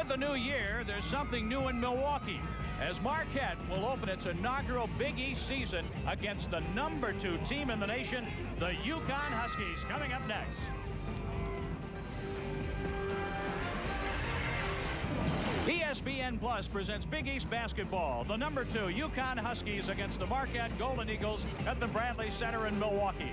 With the new year, there's something new in Milwaukee, as Marquette will open its inaugural Big East season against the #2 team in the nation, the UConn Huskies, coming up next. ESPN Plus presents Big East basketball. The #2 UConn Huskies against the Marquette Golden Eagles at the Bradley Center in Milwaukee.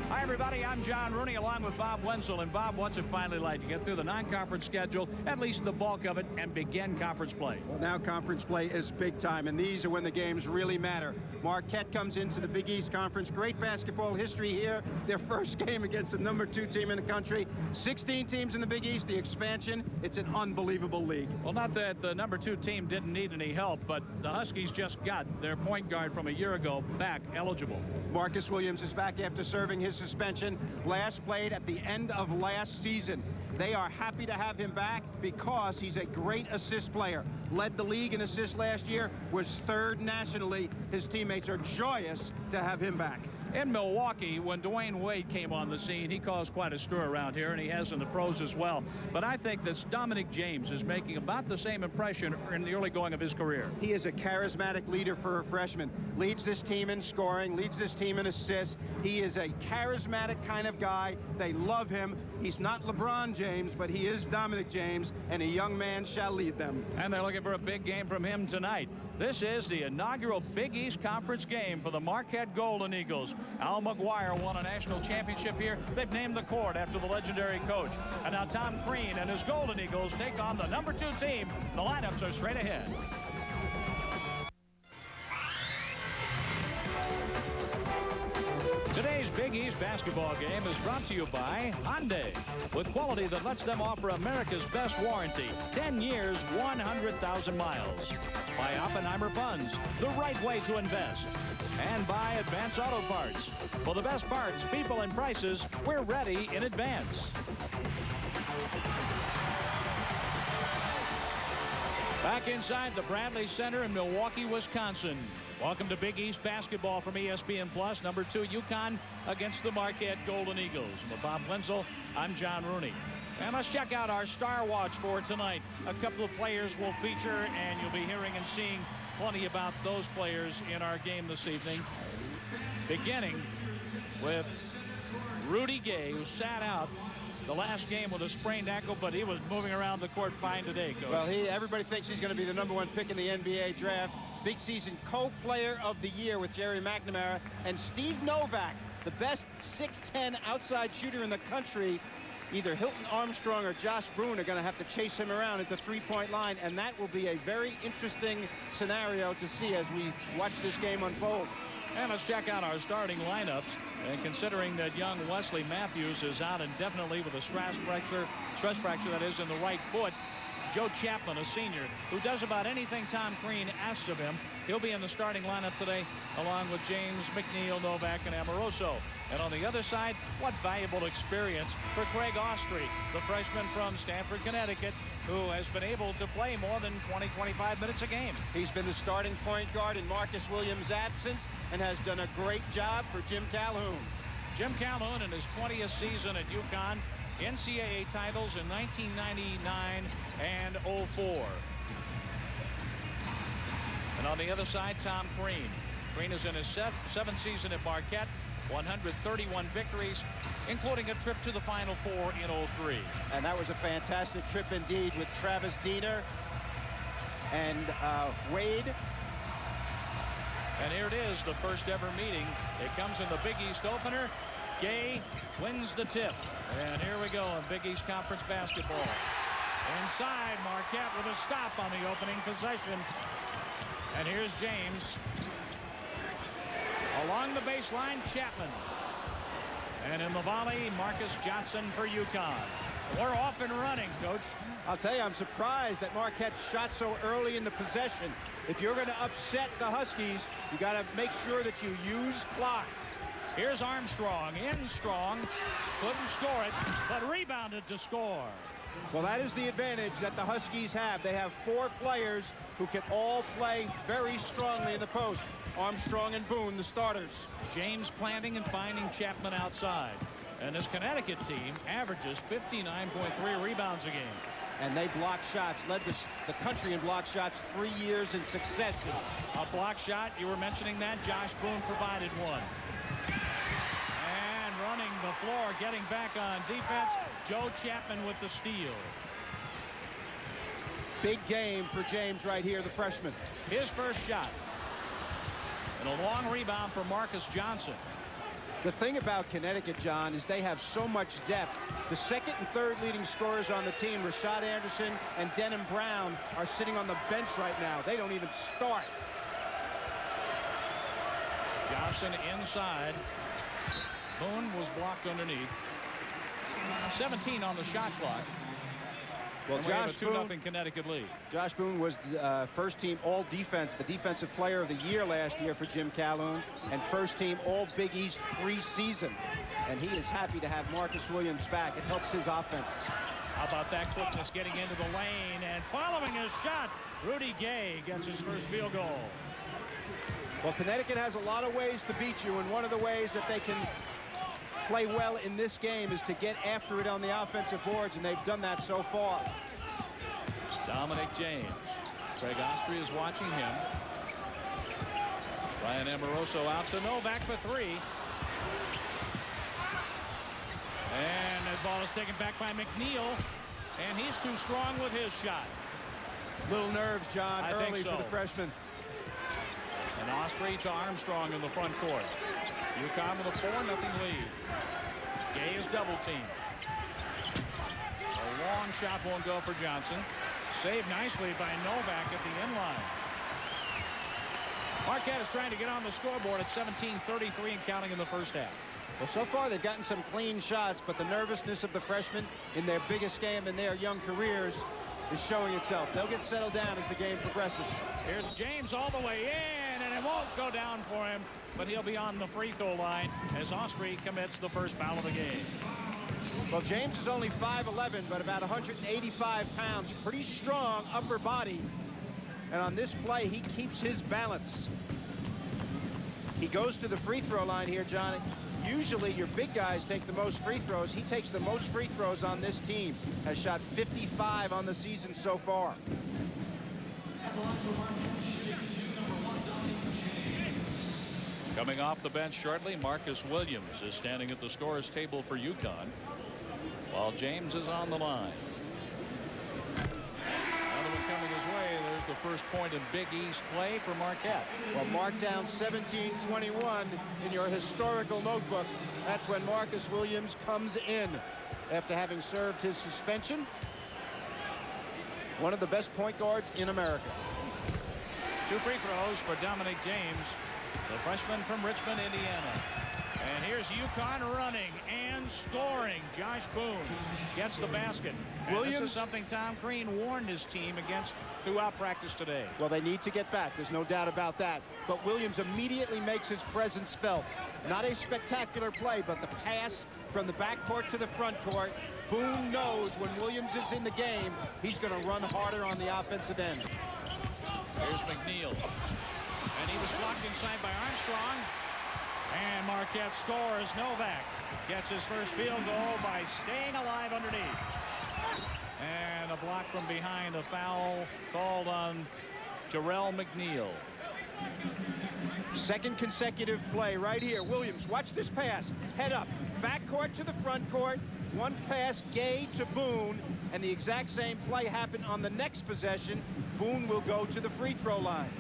Hi, everybody. I'm John Rooney along with Bob Wenzel. And, Bob, what's it finally like to get through the non-conference schedule, at least the bulk of it, and begin conference play? Well, now conference play is big time, and these are when the games really matter. Marquette comes into the Big East Conference. Great basketball history here. Their first game against the #2 team in the country. 16 teams in the Big East. The expansion, it's an unbelievable league. Well, not that the #2 team didn't need any help, but the Huskies just got their point guard from a year ago back eligible. Marcus Williams is back after serving his suspension. Last played at the end of last season. They are happy to have him back because he's a great assist player. Led the league in assists last year, was third nationally. His teammates are joyous to have him back. In Milwaukee, when Dwayne Wade came on the scene, he caused quite a stir around here, and he has in the pros as well. But I think this Dominic James is making about the same impression in the early going of his career. He is a charismatic leader for a freshman. Leads this team in scoring, leads this team in assists. He is a charismatic kind of guy. They love him. He's not LeBron James, but he is Dominic James, and a young man shall lead them. And they're looking for a big game from him tonight. This is the inaugural Big East Conference game for the Marquette Golden Eagles. Al McGuire won a national championship here. They've named the court after the legendary coach. And now Tom Crean and his Golden Eagles take on the #2 team. The lineups are straight ahead. Today's Big East basketball game is brought to you by Hyundai, with quality that lets them offer America's best warranty, 10 years, 100,000 miles. By Oppenheimer Funds, the right way to invest. And by Advance Auto Parts. For the best parts, people, and prices, we're ready in advance. Back inside the Bradley Center in Milwaukee, Wisconsin. Welcome to Big East basketball from ESPN Plus. #2 UConn against the Marquette Golden Eagles. With Bob Wenzel, I'm John Rooney. And let's check out our Star Watch for tonight. A couple of players will feature, and you'll be hearing and seeing plenty about those players in our game this evening. Beginning with Rudy Gay, who sat out the last game with a sprained ankle, but he was moving around the court fine today, Coach. Well, everybody thinks he's going to be the #1 pick in the NBA draft. Big season co-player of the year with Jerry McNamara. And Steve Novak, the best 6'10" outside shooter in the country. Either Hilton Armstrong or Josh Boone are going to have to chase him around at the three-point line, and that will be a very interesting scenario to see as we watch this game unfold. And let's check out our starting lineups. And considering that young Wesley Matthews is out indefinitely with a stress fracture that is in the right foot, Joe Chapman, a senior, who does about anything Tom Crean asks of him. He'll be in the starting lineup today, along with James, McNeil, Novak, and Amoroso. And on the other side, what valuable experience for Craig Austrie, the freshman from Stamford, Connecticut, who has been able to play more than 20-25 minutes a game. He's been the starting point guard in Marcus Williams' absence and has done a great job for Jim Calhoun. Jim Calhoun in his 20th season at UConn. NCAA titles in 1999 and 04. And on the other side, Tom Crean. Crean is in his seventh season at Marquette, 131 victories, including a trip to the Final Four in 03. And that was a fantastic trip indeed with Travis Diener and Wade. And here it is, the first ever meeting. It comes in the Big East opener. Gay wins the tip. And here we go in Big East Conference basketball. Inside, Marquette with a stop on the opening possession. And here's James. Along the baseline, Chapman. And in the volley, Marcus Johnson for UConn. We're off and running, Coach. I'll tell you, I'm surprised that Marquette shot so early in the possession. If you're going to upset the Huskies, you got to make sure that you use clock. Here's Armstrong, in strong, couldn't score it, but rebounded to score. Well, that is the advantage that the Huskies have. They have 4 players who can all play very strongly in the post. Armstrong and Boone, the starters. James planting and finding Chapman outside. And this Connecticut team averages 59.3 rebounds a game. And they block shots, led the country in block shots 3 years in succession. A block shot, you were mentioning that. Josh Boone provided one. And running the floor, getting back on defense, Joe Chapman with the steal. Big game for James right here, the freshman. His first shot. And a long rebound for Marcus Johnson. The thing about Connecticut, John, is they have so much depth. The second and third leading scorers on the team, Rashad Anderson and Denham Brown, are sitting on the bench right now. They don't even start. Johnson inside. Boone was blocked underneath. 17 on the shot clock. Well, and we have a Josh Boone, 2-0 Connecticut lead. Josh Boone was the first team all defense, the defensive player of the year last year for Jim Calhoun, and first team all Big East preseason. And he is happy to have Marcus Williams back. It helps his offense. How about that quickness getting into the lane and following his shot. Rudy Gay gets his first field goal. Well, Connecticut has a lot of ways to beat you, and one of the ways that they can play well in this game is to get after it on the offensive boards, and they've done that so far. Dominic James. Craig Ostry is watching him. Ryan Amoroso out to Novak for three. And that ball is taken back by McNeil, and he's too strong with his shot. Little nerves, John, early so. for the freshman. And Ostry to Armstrong in the front court. UConn with a 4-0 lead. Gay is double teamed. A long shot won't go for Johnson. Saved nicely by Novak at the end line. Marquette is trying to get on the scoreboard at 17:33 and counting in the first half. Well, so far they've gotten some clean shots, but the nervousness of the freshmen in their biggest game in their young careers is showing itself. They'll get settled down as the game progresses. Here's James all the way in, and it won't go down for him, but he'll be on the free throw line as Ostry commits the first foul of the game. Well, James is only 5'11", but about 185 pounds. Pretty strong upper body. And on this play, he keeps his balance. He goes to the free throw line here, John. Usually your big guys take the most free throws. He takes the most free throws on this team. Has shot 55 on the season so far. Coming off the bench shortly, Marcus Williams is standing at the scorer's table for UConn, while James is on the line. Another one coming his way. There's the first point in Big East play for Marquette. Well, mark down 17-21 in your historical notebook. That's when Marcus Williams comes in after having served his suspension. One of the best point guards in America. 2 free throws for Dominic James, the freshman from Richmond, Indiana. And here's UConn running and scoring. Josh Boone gets the basket. And this is something Tom Crean warned his team against throughout practice today. Well, they need to get back. There's no doubt about that. But Williams immediately makes his presence felt. Not a spectacular play, but the pass from the backcourt to the front court. Boone knows when Williams is in the game, he's going to run harder on the offensive end. Here's McNeil. And he was blocked inside by Armstrong. And Marquette scores. Novak gets his first field goal by staying alive underneath. And a block from behind, a foul called on Jarrell McNeil. Second consecutive play right here. Williams, watch this pass. Head up. Backcourt to the front court. One pass, Gay to Boone. And the exact same play happened on the next possession. Boone will go to the free throw line.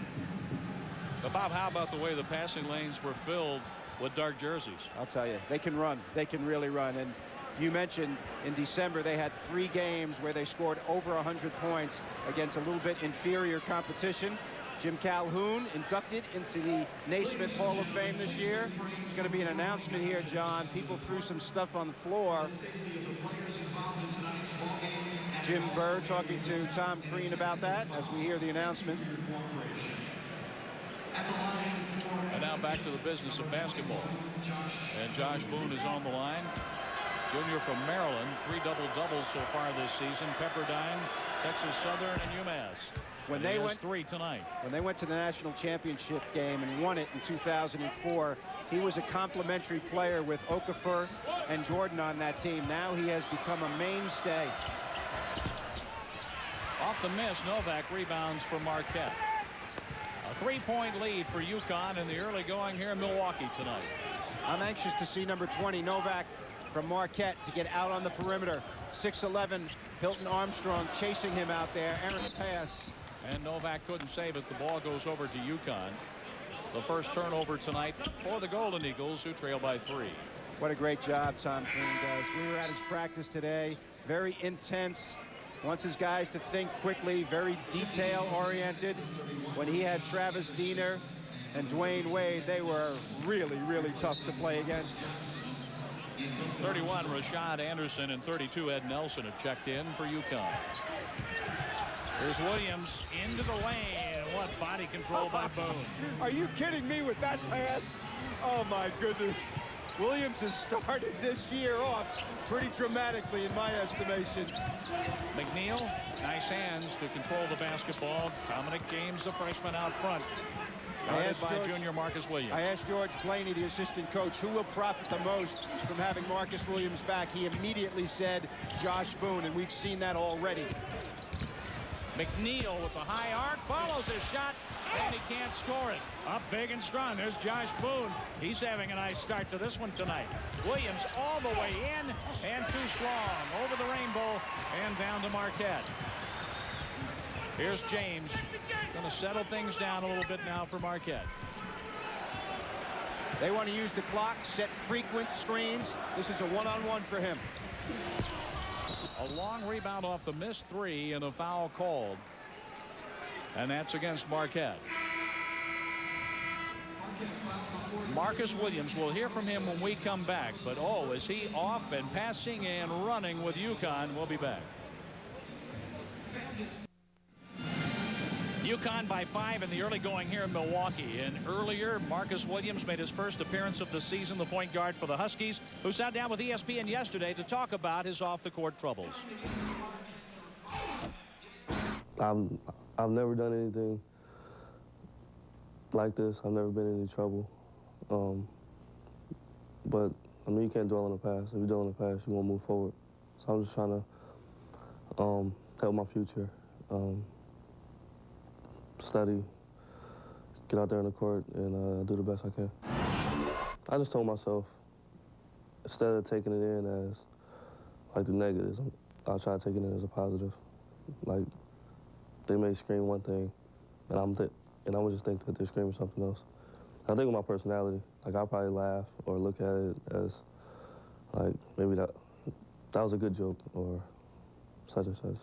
But Bob, how about the way the passing lanes were filled with dark jerseys? I'll tell you, they can run. They can really run. And you mentioned in December they had 3 games where they scored over 100 points against a little bit inferior competition. Jim Calhoun inducted into the Naismith Hall of Fame this year. There's going to be an announcement here, John. People threw some stuff on the floor. Jim Burr talking to Tom Crean about that as we hear the announcement. And now back to the business of basketball. And Josh Boone is on the line. Junior from Maryland, 3 double-doubles so far this season. Pepperdine, Texas Southern, and UMass. When he they has went 3 tonight. When they went to the national championship game and won it in 2004, he was a complimentary player with Okafor and Gordon on that team. Now he has become a mainstay. Off the miss, Novak rebounds for Marquette. A 3-point lead for UConn in the early going here in Milwaukee tonight. I'm anxious to see number 20, Novak from Marquette, to get out on the perimeter. 6'11", Hilton Armstrong chasing him out there. Errant pass. And Novak couldn't save it. The ball goes over to UConn. The first turnover tonight for the Golden Eagles, who trail by 3. What a great job Tom Crean does. We were at his practice today. Very intense. Wants his guys to think quickly. Very detail-oriented. When he had Travis Diener and Dwayne Wade, they were really, really tough to play against. 31, Rashad Anderson, and 32, Ed Nelson have checked in for UConn. Here's Williams into the lane. What body control by Boone. Are you kidding me with that pass? Oh, my goodness. Williams has started this year off pretty dramatically in my estimation. McNeil, nice hands to control the basketball. Dominic James, the freshman, out front. Guarded by junior Marcus Williams. I asked George Blaney, the assistant coach, who will profit the most from having Marcus Williams back. He immediately said Josh Boone, and we've seen that already. McNeil with the high arc, follows his shot, and he can't score it. Up big and strong. There's Josh Boone. He's having a nice start to this one tonight. Williams all the way in, and too strong. Over the rainbow and down to Marquette. Here's James. Going to settle things down a little bit now for Marquette. They want to use the clock, set frequent screens. This is a one-on-one for him. A long rebound off the missed 3 and a foul called. And that's against Marquette. Marcus Williams, we'll hear from him when we come back. But, oh, is he off and passing and running with UConn? We'll be back. UConn by 5 in the early going here in Milwaukee. And earlier, Marcus Williams made his first appearance of the season, the point guard for the Huskies, who sat down with ESPN yesterday to talk about his off-the-court troubles. I've never done anything like this. I've never been in any trouble. But, I mean, you can't dwell on the past. If you dwell on the past, you won't move forward. So I'm just trying to help my future. Study, get out there on the court, and do the best I can. I just told myself, instead of taking it in as, like, the negatives, I'll try to take it in as a positive. Like, they may scream one thing, and I would just think that they're screaming something else. I think with my personality, like, I'll probably laugh or look at it as, like, maybe that was a good joke or such and such.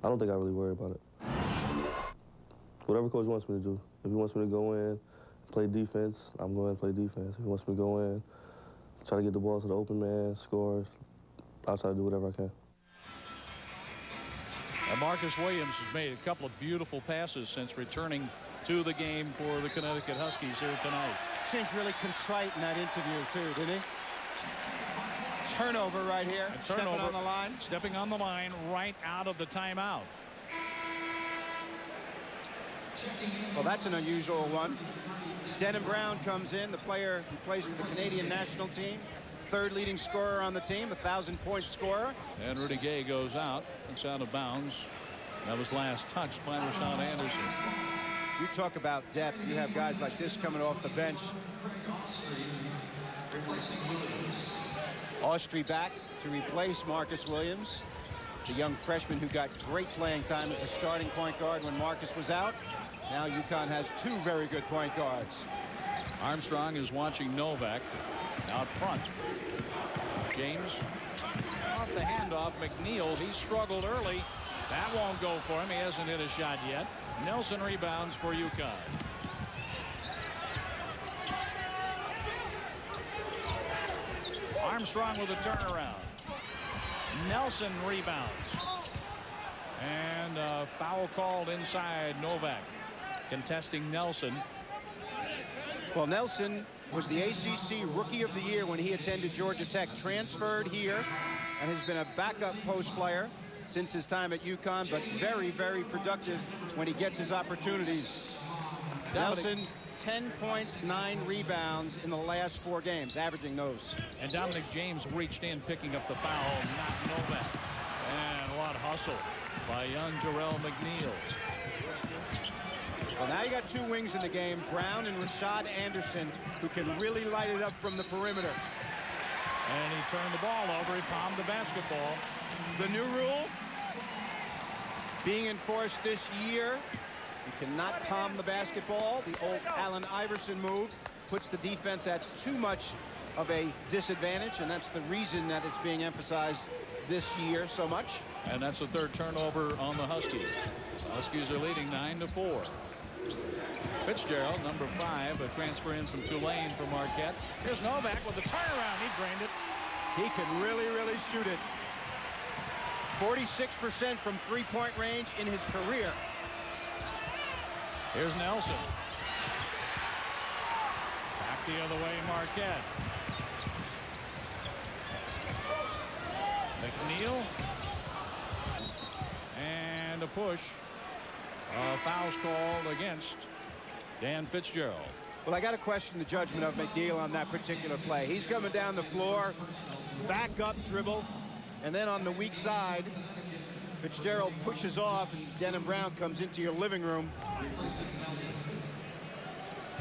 I don't think I really worry about it. Whatever coach wants me to do. If he wants me to go in, play defense, I'm going to play defense. If he wants me to go in, try to get the ball to the open man, score, I'll try to do whatever I can. And Marcus Williams has made a couple of beautiful passes since returning to the game for the Connecticut Huskies here tonight. Seems really contrite in that interview, too, didn't he? Turnover right here. Stepping on the line. Stepping on the line right out of the timeout. Well, that's an unusual one. Denham Brown comes in, the player who plays for the Canadian national team. Third leading scorer on the team, 1,000-point scorer. And Rudy Gay goes out. It's out of bounds. That was last touched by Rashad Anderson. You talk about depth. You have guys like this coming off the bench. Austrie back to replace Marcus Williams, the young freshman who got great playing time as a starting point guard when Marcus was out. Now UConn has 2 very good point guards. Armstrong is watching Novak out front. James off the handoff. McNeil, he struggled early. That won't go for him. He hasn't hit a shot yet. Nelson rebounds for UConn. Armstrong with a turnaround. Nelson rebounds. And a foul called inside. Novak contesting Nelson. Well, Nelson was the ACC Rookie of the Year when he attended Georgia Tech, transferred here, and has been a backup post player since his time at UConn, but very, very productive when he gets his opportunities. Nelson, 10 points, 9 rebounds in the last 4 games, averaging those. And Dominic James reached in, picking up the foul, not Novak. And a lot of hustle by young Jarrell McNeil. Well, now you got 2 wings in the game, Brown and Rashad Anderson, who can really light it up from the perimeter. And he turned the ball over. He palmed the basketball. The new rule being enforced this year. You cannot palm the basketball. The old Allen Iverson move puts the defense at too much of a disadvantage, and that's the reason that it's being emphasized this year so much. And that's the 3rd turnover on the Huskies. The Huskies are leading 9-4. Fitzgerald, number 5, a transfer in from Tulane for Marquette. Here's Novak with the turnaround. He drained it. He can really, really shoot it. 46% from three-point range in his career. Here's Nelson. Back the other way, Marquette. McNeil. And a push. Fouls called against Dan Fitzgerald. Well, I got to question the judgment of McNeil on that particular play. He's coming down the floor, back up dribble, and then on the weak side, Fitzgerald pushes off, and Denham Brown comes into your living room.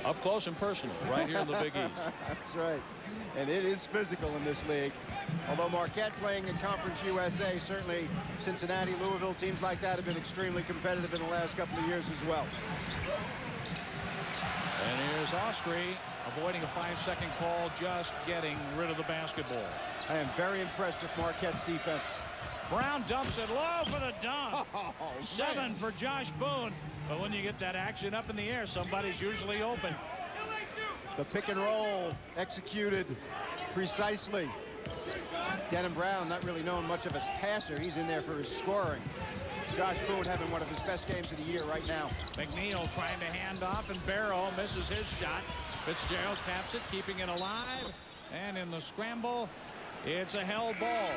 Up close and personal, right here in the Big East. That's right. And it is physical in this league. Although Marquette playing in Conference USA, certainly Cincinnati, Louisville, teams like that have been extremely competitive in the last couple of years as well. And here's Austrie avoiding a 5-second call, just getting rid of the basketball. I am very impressed with Marquette's defense. Brown dumps it low for the dunk. Oh, 7 for Josh Boone. But when you get that action up in the air, somebody's usually open. The pick and roll executed precisely. Denham Brown not really known much of a passer. He's in there for his scoring. Josh Boone having one of his best games of the year right now. McNeil trying to hand off, and Barrow misses his shot. Fitzgerald taps it, keeping it alive. And in the scramble, it's a held ball.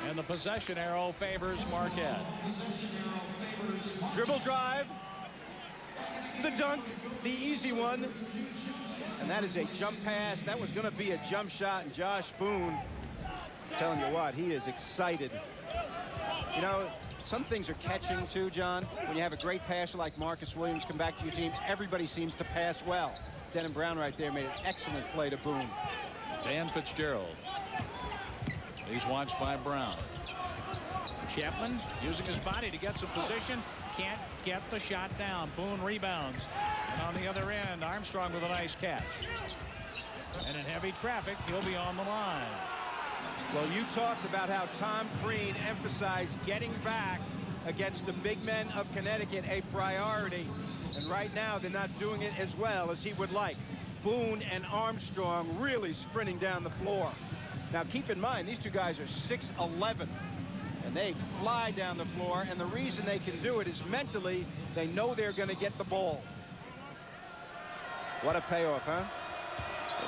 And the possession arrow favors Marquette. Dribble drive. The dunk, the easy one. And that is a jump pass. That was going to be a jump shot. And Josh Boone, I'm telling you what, he is excited. You know, some things are catching too, John. When you have a great passer like Marcus Williams come back to your team, everybody seems to pass well. Denham Brown right there made an excellent play to Boone. Dan Fitzgerald. He's watched by Brown. Chapman using his body to get some position. Can't get the shot down. Boone rebounds. And on the other end, Armstrong with a nice catch. And in heavy traffic, he'll be on the line. Well, you talked about how Tom Crean emphasized getting back against the big men of Connecticut a priority. And right now, they're not doing it as well as he would like. Boone and Armstrong really sprinting down the floor. Now, keep in mind, these two guys are 6'11", and they fly down the floor, and the reason they can do it is mentally, they know they're going to get the ball. What a payoff, huh?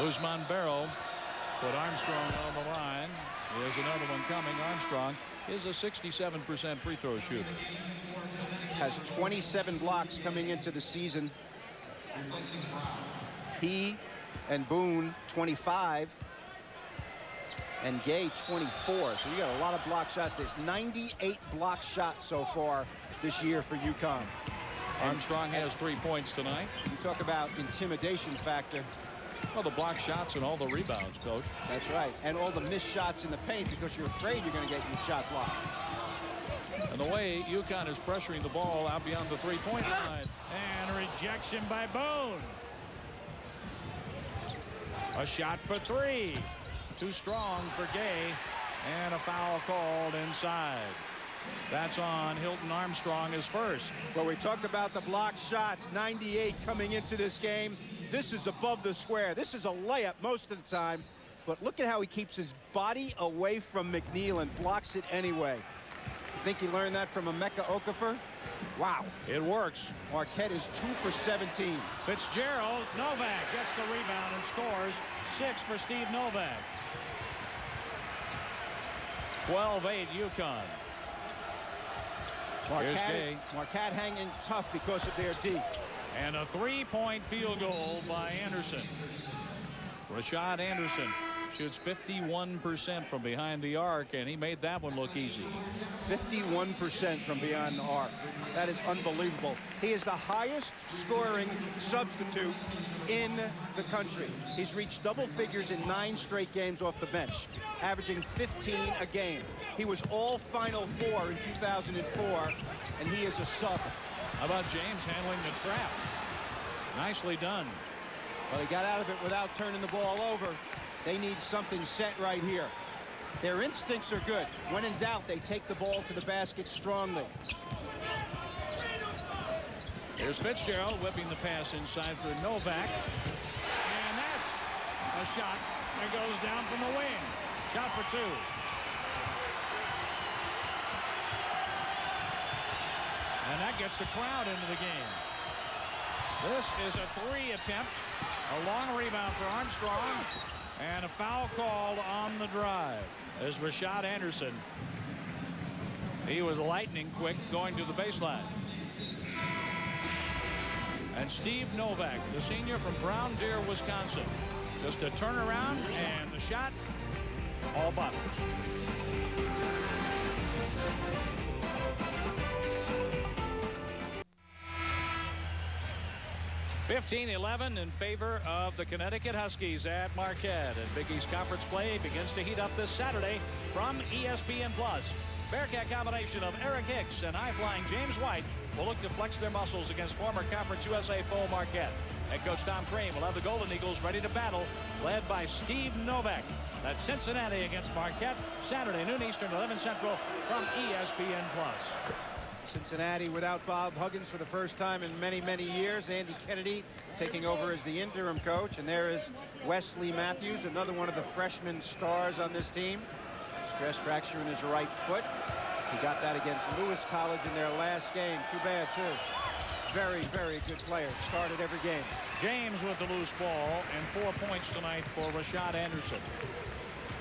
Usman Barrow put Armstrong on the line. Here's another one coming. Armstrong is a 67% free throw shooter. Has 27 blocks coming into the season. He and Boone, 25. And Gay, 24. So you got a lot of block shots. There's 98 block shots so far this year for UConn. Armstrong has 3 points tonight. You talk about intimidation factor. Well, the block shots and all the rebounds, Coach. That's right. And all the missed shots in the paint because you're afraid you're going to get your shot blocked. And the way UConn is pressuring the ball out beyond the three-point line. And a rejection by Boone. A shot for 3. Too strong for Gay, and a foul called inside. That's on Hilton Armstrong, his first. Well, we talked about the block shots, 98 coming into this game. This is above the square. This is a layup most of the time, but look at how he keeps his body away from McNeil and blocks it anyway. You think he learned that from Emeka Okafor? Wow. It works. Marquette is 2 for 17. Fitzgerald, Novak gets the rebound and scores. 6 for Steve Novak. 12-8 UConn. Marquette hanging tough because of their D. And a three-point field goal by Anderson. Rashad Anderson shoots 51% from behind the arc, and he made that one look easy. 51% from beyond the arc. That is unbelievable. He is the highest scoring substitute in the country. He's reached double figures in 9 straight games off the bench, averaging 15 a game. He was all Final Four in 2004, and he is a sub. How about James handling the trap? Nicely done. Well, he got out of it without turning the ball over. They need something set right here. Their instincts are good. When in doubt, they take the ball to the basket strongly. Here's Fitzgerald whipping the pass inside for Novak. And that's a shot that goes down from the wing. Shot for 2. And that gets the crowd into the game. This is a 3 attempt. A long rebound for Armstrong. And a foul called on the drive as Rashad Anderson. He was lightning quick going to the baseline. And Steve Novak, the senior from Brown Deer, Wisconsin. Just a turnaround and the shot all buttons. 15-11 in favor of the Connecticut Huskies at Marquette. And Big East Conference play begins to heat up this Saturday from ESPN+. Bearcat combination of Eric Hicks and high-flying James White will look to flex their muscles against former Conference USA foe Marquette. Head coach Tom Crane will have the Golden Eagles ready to battle, led by Steve Novak. That's Cincinnati against Marquette, Saturday, noon Eastern, 11 Central from ESPN+. Cincinnati without Bob Huggins for the first time in many, many years. Andy Kennedy taking over as the interim coach. And there is Wesley Matthews, another one of the freshman stars on this team. Stress fracture in his right foot. He got that against Lewis College in their last game. Too bad, too. Very, very good player. Started every game. James with the loose ball and 4 points tonight for Rashad Anderson.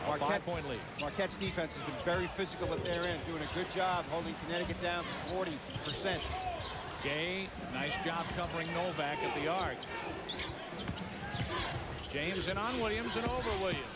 A 5-point lead. Marquette's defense has been very physical at their end, doing a good job holding Connecticut down to 40%. Gay, nice job covering Novak at the arc. James in on Williams and over Williams.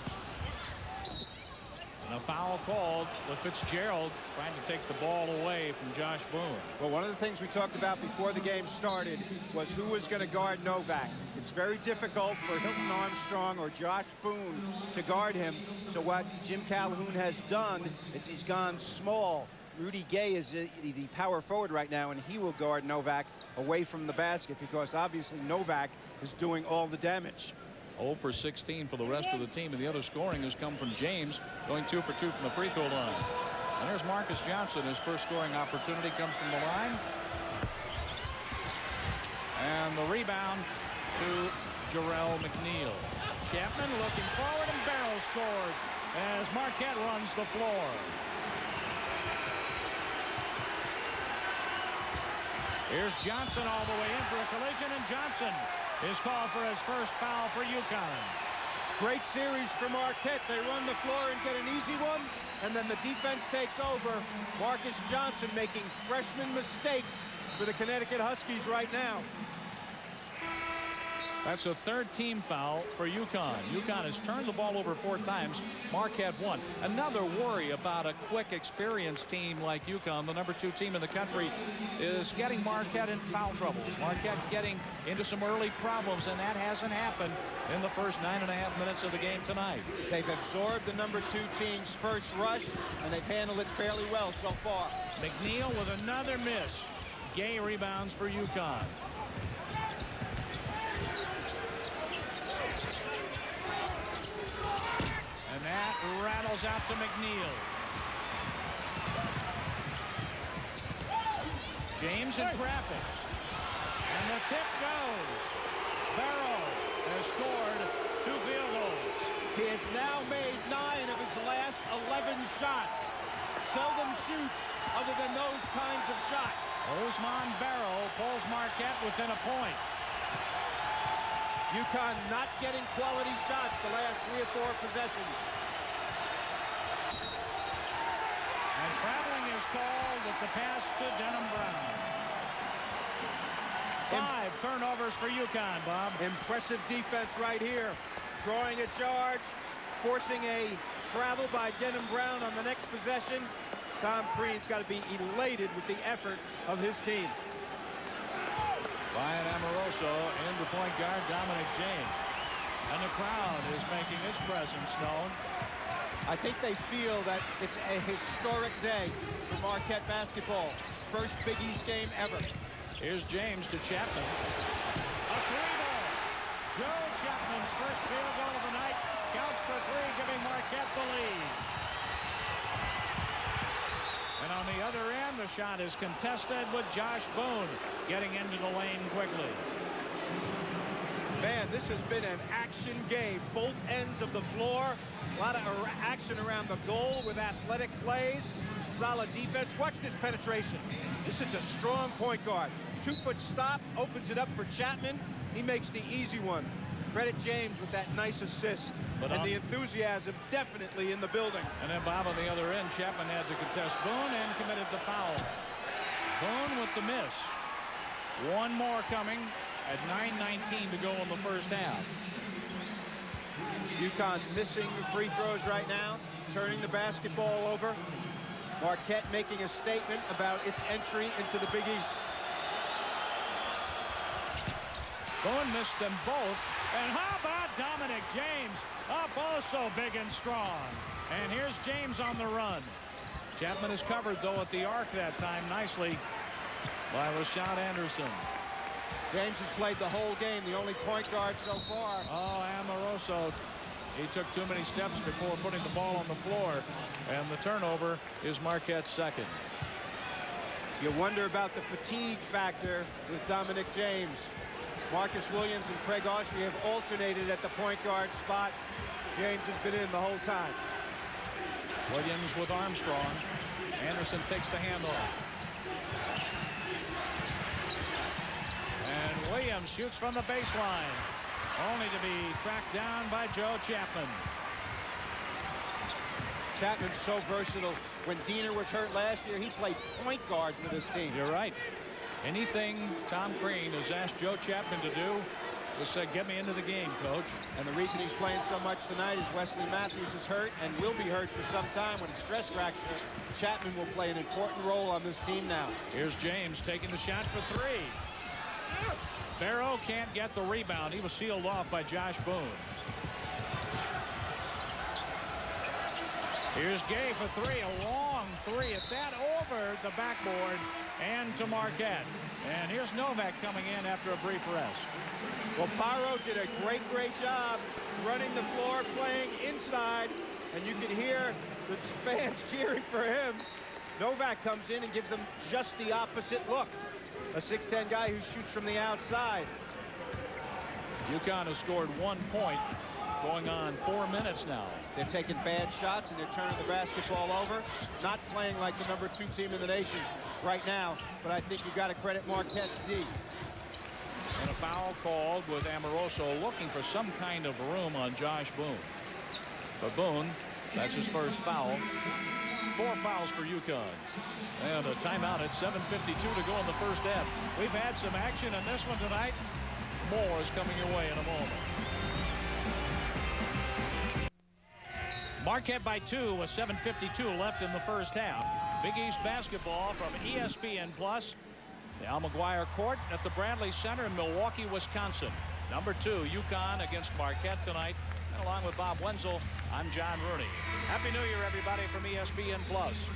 And a foul called with Fitzgerald trying to take the ball away from Josh Boone. Well, one of the things we talked about before the game started was who was going to guard Novak. It's very difficult for Hilton Armstrong or Josh Boone to guard him. So what Jim Calhoun has done is he's gone small. Rudy Gay is the power forward right now, and he will guard Novak away from the basket because obviously Novak is doing all the damage. 0 for 16 for the rest of the team, and the other scoring has come from James, going 2 for 2 from the free throw line. And there's Marcus Johnson. His first scoring opportunity comes from the line. And the rebound to Jarrell McNeil. Chapman looking forward, and Barrow scores as Marquette runs the floor. Here's Johnson all the way in for a collision, and Johnson is called for his first foul for UConn. Great series for Marquette. They run the floor and get an easy one, and then the defense takes over. Marcus Johnson making freshman mistakes for the Connecticut Huskies right now. That's a third team foul for UConn. UConn has turned the ball over 4 times. Marquette won. Another worry about a quick, experienced team like UConn, the number 2 team in the country, is getting Marquette in foul trouble. Marquette getting into some early problems, and that hasn't happened in the first 9.5 minutes of the game tonight. They've absorbed the number 2 team's first rush, and they've handled it fairly well so far. McNeil with another miss. Gay rebounds for UConn. And that rattles out to McNeil. James in traffic. And the tip goes. Barrow has scored 2 field goals. He has now made 9 of his last 11 shots. Seldom shoots other than those kinds of shots. Osman Barrow pulls Marquette within a point. UConn not getting quality shots the last 3 or 4 possessions. And traveling is called. The with the pass to Denham Brown. 5 turnovers for UConn, Bob. Impressive defense right here. Drawing a charge, forcing a travel by Denham Brown on the next possession. Tom Crean's got to be elated with the effort of his team. Ryan Amoroso and the point guard Dominic James. And the crowd is making its presence known. I think they feel that it's a historic day for Marquette basketball. First Big East game ever. Here's James to Chapman. A 3-ball. Joe Chapman's first field goal of the night. Counts for 3, giving Marquette the lead. And on the other end, the shot is contested with Josh Boone getting into the lane quickly. Man, this has been an action game. Both ends of the floor. A lot of action around the goal with athletic plays. Solid defense. Watch this penetration. This is a strong point guard. 2-foot stop, opens it up for Chapman. He makes the easy one. Credit James with that nice assist. And the enthusiasm definitely in the building. And then Bob on the other end, Chapman had to contest Boone and committed the foul. Boone with the miss. One more coming at 9:19 to go in the first half. UConn missing free throws right now, turning the basketball over. Marquette making a statement about its entry into the Big East. Boone missed them both. And how about Dominic James? Up also big and strong. And here's James on the run. Chapman is covered, though, at the arc that time nicely by Rashad Anderson. James has played the whole game, the only point guard so far. Oh, Amoroso. He took too many steps before putting the ball on the floor. And the turnover is Marquette's second. You wonder about the fatigue factor with Dominic James. Marcus Williams and Craig Austria have alternated at the point guard spot. James has been in the whole time. Williams with Armstrong. Anderson takes the handoff. And Williams shoots from the baseline, only to be tracked down by Joe Chapman. Chapman's so versatile. When Diener was hurt last year, he played point guard for this team. You're right. Anything Tom Crean has asked Joe Chapman to do is say, get me into the game, coach. And the reason he's playing so much tonight is Wesley Matthews is hurt and will be hurt for some time with a stress fracture. Chapman will play an important role on this team now. Here's James taking the shot for 3. Barrow can't get the rebound. He was sealed off by Josh Boone. Here's Gay for 3, a long 3 at that, over the backboard and to Marquette. And here's Novak coming in after a brief rest. Well, Paro did a great job running the floor, playing inside, and you can hear the fans cheering for him. Novak comes in and gives them just the opposite look. A 6'10" guy who shoots from the outside. UConn has scored 1 point, going on 4 minutes now. They're taking bad shots and they're turning the basketball over. Not playing like the number 2 team in the nation right now, but I think you've got to credit Marquette's D. And a foul called with Amoroso looking for some kind of room on Josh Boone. But Boone, that's his first foul. 4 fouls for UConn. And a timeout at 7:52 to go in the first half. We've had some action in this one tonight. More is coming your way in a moment. Marquette by 2 with 7:52 left in the first half. Big East basketball from ESPN Plus. The Al McGuire Court at the Bradley Center in Milwaukee, Wisconsin. Number 2, UConn against Marquette tonight. And along with Bob Wenzel, I'm John Rooney. Happy New Year, everybody, from ESPN Plus.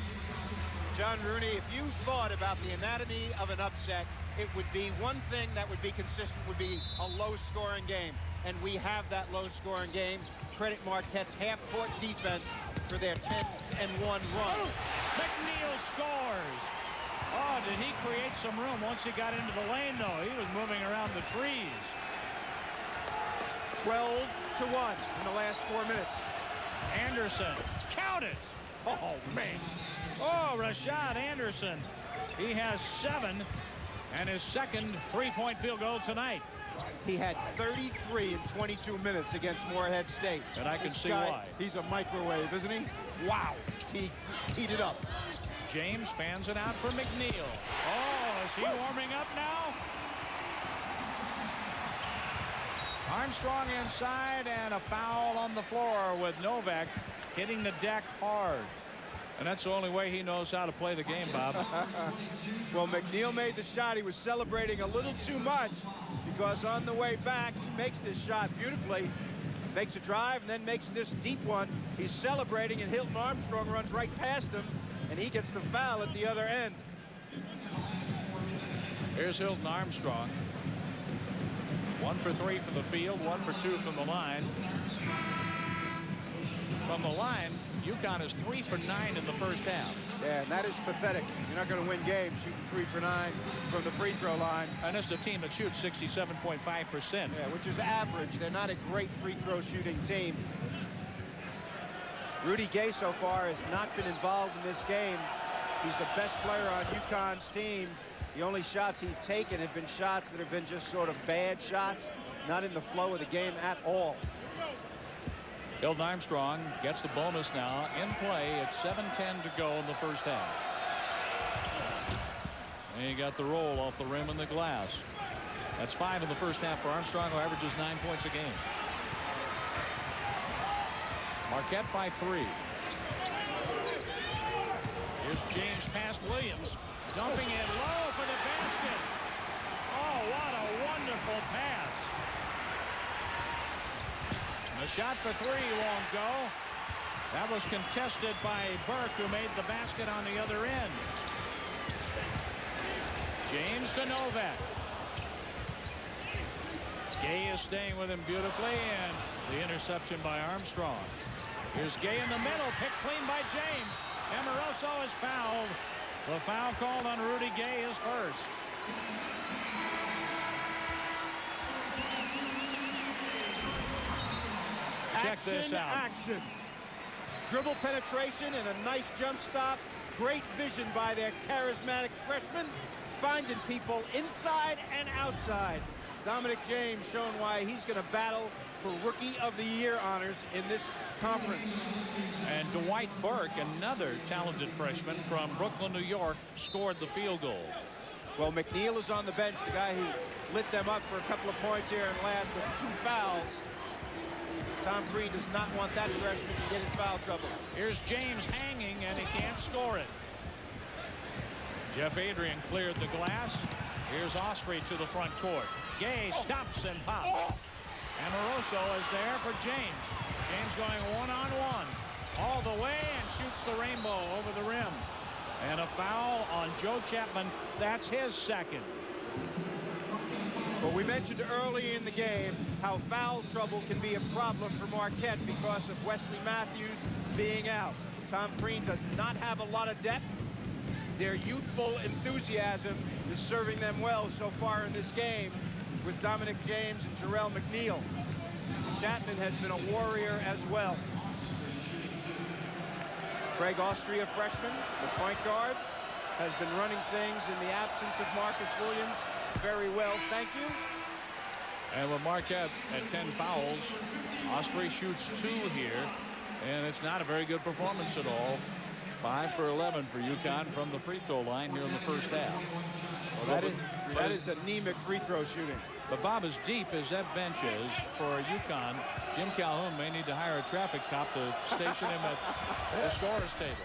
John Rooney, if you thought about the anatomy of an upset, it would be one thing that would be consistent would be a low-scoring game. And we have that low-scoring game. Credit Marquette's half-court defense for their 10-1 run. McNeil scores. Oh, did he create some room once he got into the lane, though? He was moving around the trees. 12-1 in the last 4 minutes. Anderson, count it. Oh, man. Oh, Rashad Anderson. He has 7 and his second 3-point field goal tonight. He had 33 in 22 minutes against Morehead State. And I can see why. He's a microwave, isn't he? Wow. He heated up. James fans it out for McNeil. Oh, is he warming up now? Armstrong inside, and a foul on the floor with Novak hitting the deck hard. And that's the only way he knows how to play the game, Bob. Well, McNeil made the shot. He was celebrating a little too much because on the way back, he makes this shot beautifully. Makes a drive and then makes this deep one. He's celebrating, and Hilton Armstrong runs right past him, and he gets the foul at the other end. Here's Hilton Armstrong. 1 for 3 from the field, 1 for 2 from the line. From the line, UConn is 3 for 9 in the first half. Yeah, and that is pathetic. You're not going to win games shooting 3 for 9 from the free throw line. And it's a team that shoots 67.5%. Yeah, which is average. They're not a great free throw shooting team. Rudy Gay so far has not been involved in this game. He's the best player on UConn's team. The only shots he's taken have been shots that have been just sort of bad shots, not in the flow of the game at all. Hilton Armstrong gets the bonus now in play at 7:10 to go in the first half. And he got the roll off the rim and the glass. That's 5 in the first half for Armstrong, who averages 9 points a game. Marquette by 3. Here's James past Williams, dumping it low for the basket. Oh, what a wonderful pass. The shot for 3 won't go. That was contested by Burke, who made the basket on the other end. James to Novak. Gay is staying with him beautifully, and the interception by Armstrong. Here's Gay in the middle, picked clean by James. Amoroso is fouled. The foul called on Rudy Gay is first. Check this out. Action. Dribble penetration and a nice jump stop. Great vision by their charismatic freshman, finding people inside and outside. Dominic James showing why he's going to battle for Rookie of the Year honors in this conference. And Dwight Burke, another talented freshman from Brooklyn, New York, scored the field goal. Well, McNeil is on the bench, the guy who lit them up for a couple of points here and last with 2 fouls. Tom Crean does not want that freshman to get in foul trouble. Here's James hanging, and he can't score it. Jeff Adrian cleared the glass. Here's Osprey to the front court. Gay stops and pops. Amoroso is there for James. James going one-on-one all the way and shoots the rainbow over the rim. And a foul on Joe Chapman. That's his second. Well, we mentioned early in the game how foul trouble can be a problem for Marquette because of Wesley Matthews being out. Tom Crean does not have a lot of depth. Their youthful enthusiasm is serving them well so far in this game with Dominic James and Jarrell McNeil. Chapman has been a warrior as well. Craig Austria, freshman, the point guard, has been running things in the absence of Marcus Williams very well, thank you. And with Marquette at 10 fouls, Osprey shoots 2 here, and it's not a very good performance at all. 5 for 11 for UConn from the free throw line here in the first half. Well, that is anemic free throw shooting. But Bob, as deep as that bench is for UConn, Jim Calhoun may need to hire a traffic cop to station him at the scorer's table,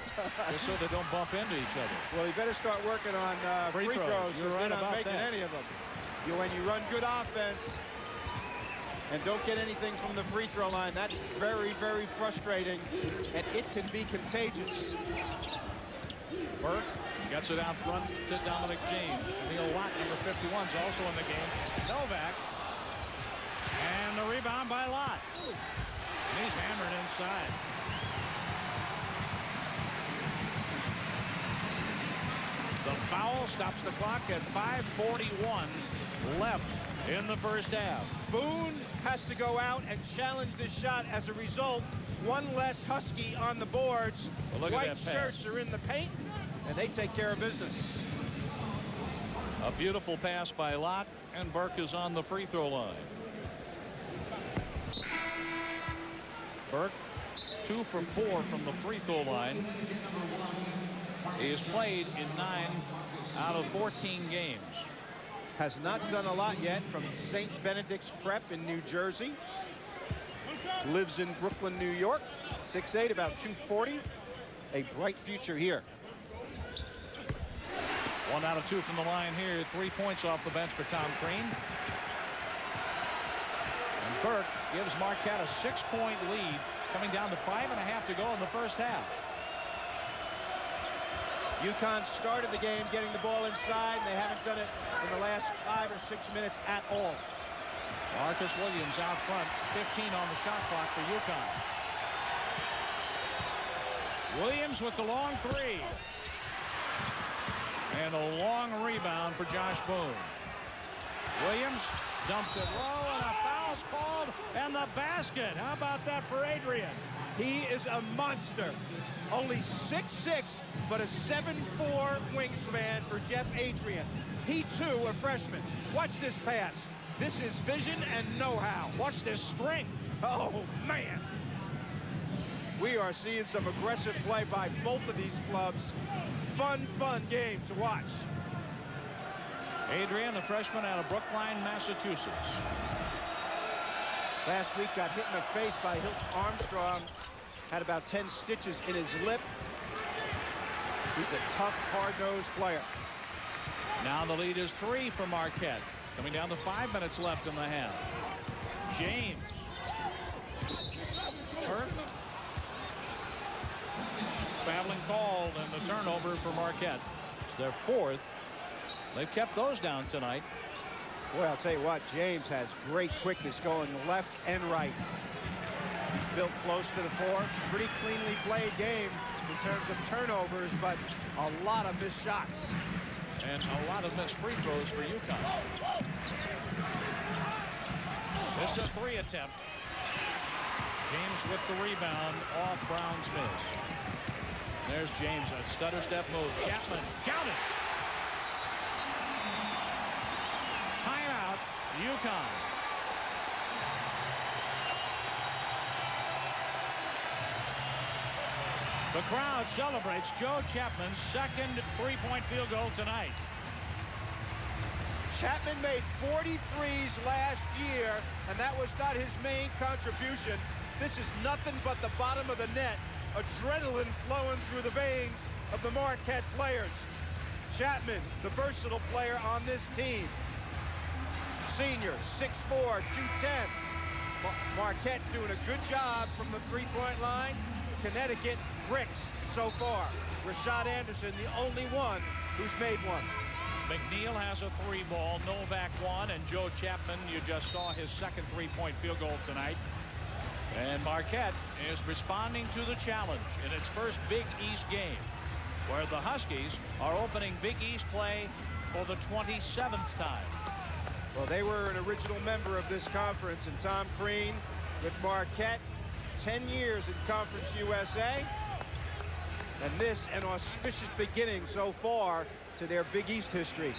just so they don't bump into each other. Well, you better start working on free throws because right they're not making that. any of them. When you run good offense and don't get anything from the free throw line, that's very, very frustrating, and it can be contagious. Burke gets it out front to Dominic James. Neil Watt, number 51, is also in the game. Novak. And the rebound by Lott. And he's hammered inside. The foul stops the clock at 5:41 left in the first half. Boone has to go out and challenge this shot. As a result, one less Husky on the boards. Well, look at White that pass. shirts are in the paint, and they take care of business. A beautiful pass by Lott, and Burke is on the free throw line. Burke 2 for 4 from the free throw line. He has played in 9 out of 14 games. Has not done a lot yet. From St. Benedict's Prep in New Jersey. Lives in Brooklyn, New York. 6'8", about 240. A bright future here. 1 out of 2 from the line here. 3 points off the bench for Tom Crean. And Burke gives Marquette a 6-point lead, coming down to 5.5 to go in the first half. UConn started the game getting the ball inside, and they haven't done it in the last 5 or 6 minutes at all. Marcus Williams out front, 15 on the shot clock for UConn. Williams with the long 3. And a long rebound for Josh Boone. Williams dumps it low, and a foul's called, and the basket. How about that for Adrian? He is a monster. Only 6'6", but a 7'4" wingspan for Jeff Adrian. He, too, a freshman. Watch this pass. This is vision and know-how. Watch this strength. Oh, man. We are seeing some aggressive play by both of these clubs. Fun game to watch. Adrian, the freshman out of Brookline, Massachusetts. Last week got hit in the face by Hilton Armstrong. Had about 10 stitches in his lip. He's a tough, hard-nosed player. Now the lead is 3 for Marquette. Coming down to 5 minutes left in the half. James. Burke. Fouling called, and the turnover for Marquette. It's their 4th. They've kept those down tonight. Boy, I'll tell you what, James has great quickness going left and right. He's built close to the 4. Pretty cleanly played game in terms of turnovers, but a lot of missed shots. And a lot of missed free throws for UConn. This is a 3 attempt. James with the rebound off Brown's miss. There's James, a stutter step move. Chapman, count it. Timeout, UConn. The crowd celebrates Joe Chapman's second 3-point field goal tonight. Chapman made 43s last year, and that was not his main contribution. This is nothing but the bottom of the net. Adrenaline flowing through the veins of the Marquette players. Chapman, the versatile player on this team. Senior, 6'4", 210. Marquette doing a good job from the 3-point line. Connecticut bricks so far. Rashad Anderson, the only one who's made one. McNeil has a 3 ball. Novak 1, and Joe Chapman, you just saw his second 3-point field goal tonight. And Marquette is responding to the challenge in its first Big East game, where the Huskies are opening Big East play for the 27th time. Well, they were an original member of this conference, and Tom Crean with Marquette, 10 years in Conference USA. And this an auspicious beginning so far to their Big East history.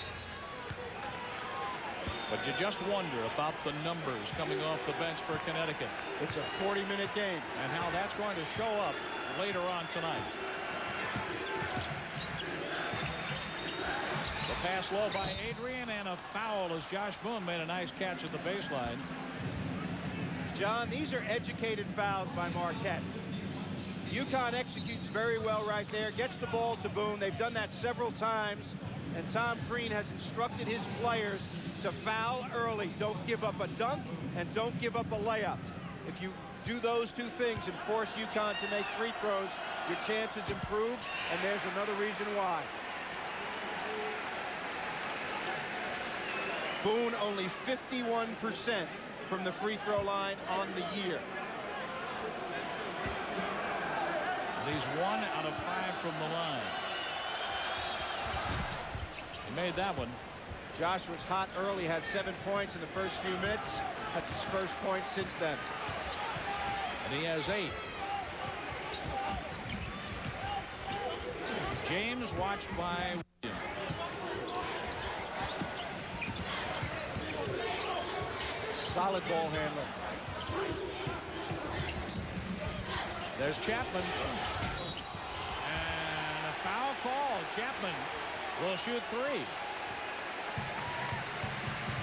But you just wonder about the numbers coming off the bench for Connecticut. It's a 40-minute game. And how that's going to show up later on tonight. The pass low by Adrian, and a foul as Josh Boone made a nice catch at the baseline. John, these are educated fouls by Marquette. UConn executes very well right there, gets the ball to Boone. They've done that several times, and Tom Crean has instructed his players to foul early. Don't give up a dunk, and don't give up a layup. If you do those 2 things and force UConn to make free throws, your chances improve, and there's another reason why. Boone only 51% from the free throw line on the year. He's 1 out of 5 from the line. He made that one. Josh was hot early, had 7 points in the first few minutes. That's his first point since then. And he has 8. James watched by Williams. Solid ball handler. There's Chapman. And a foul call Chapman will shoot 3.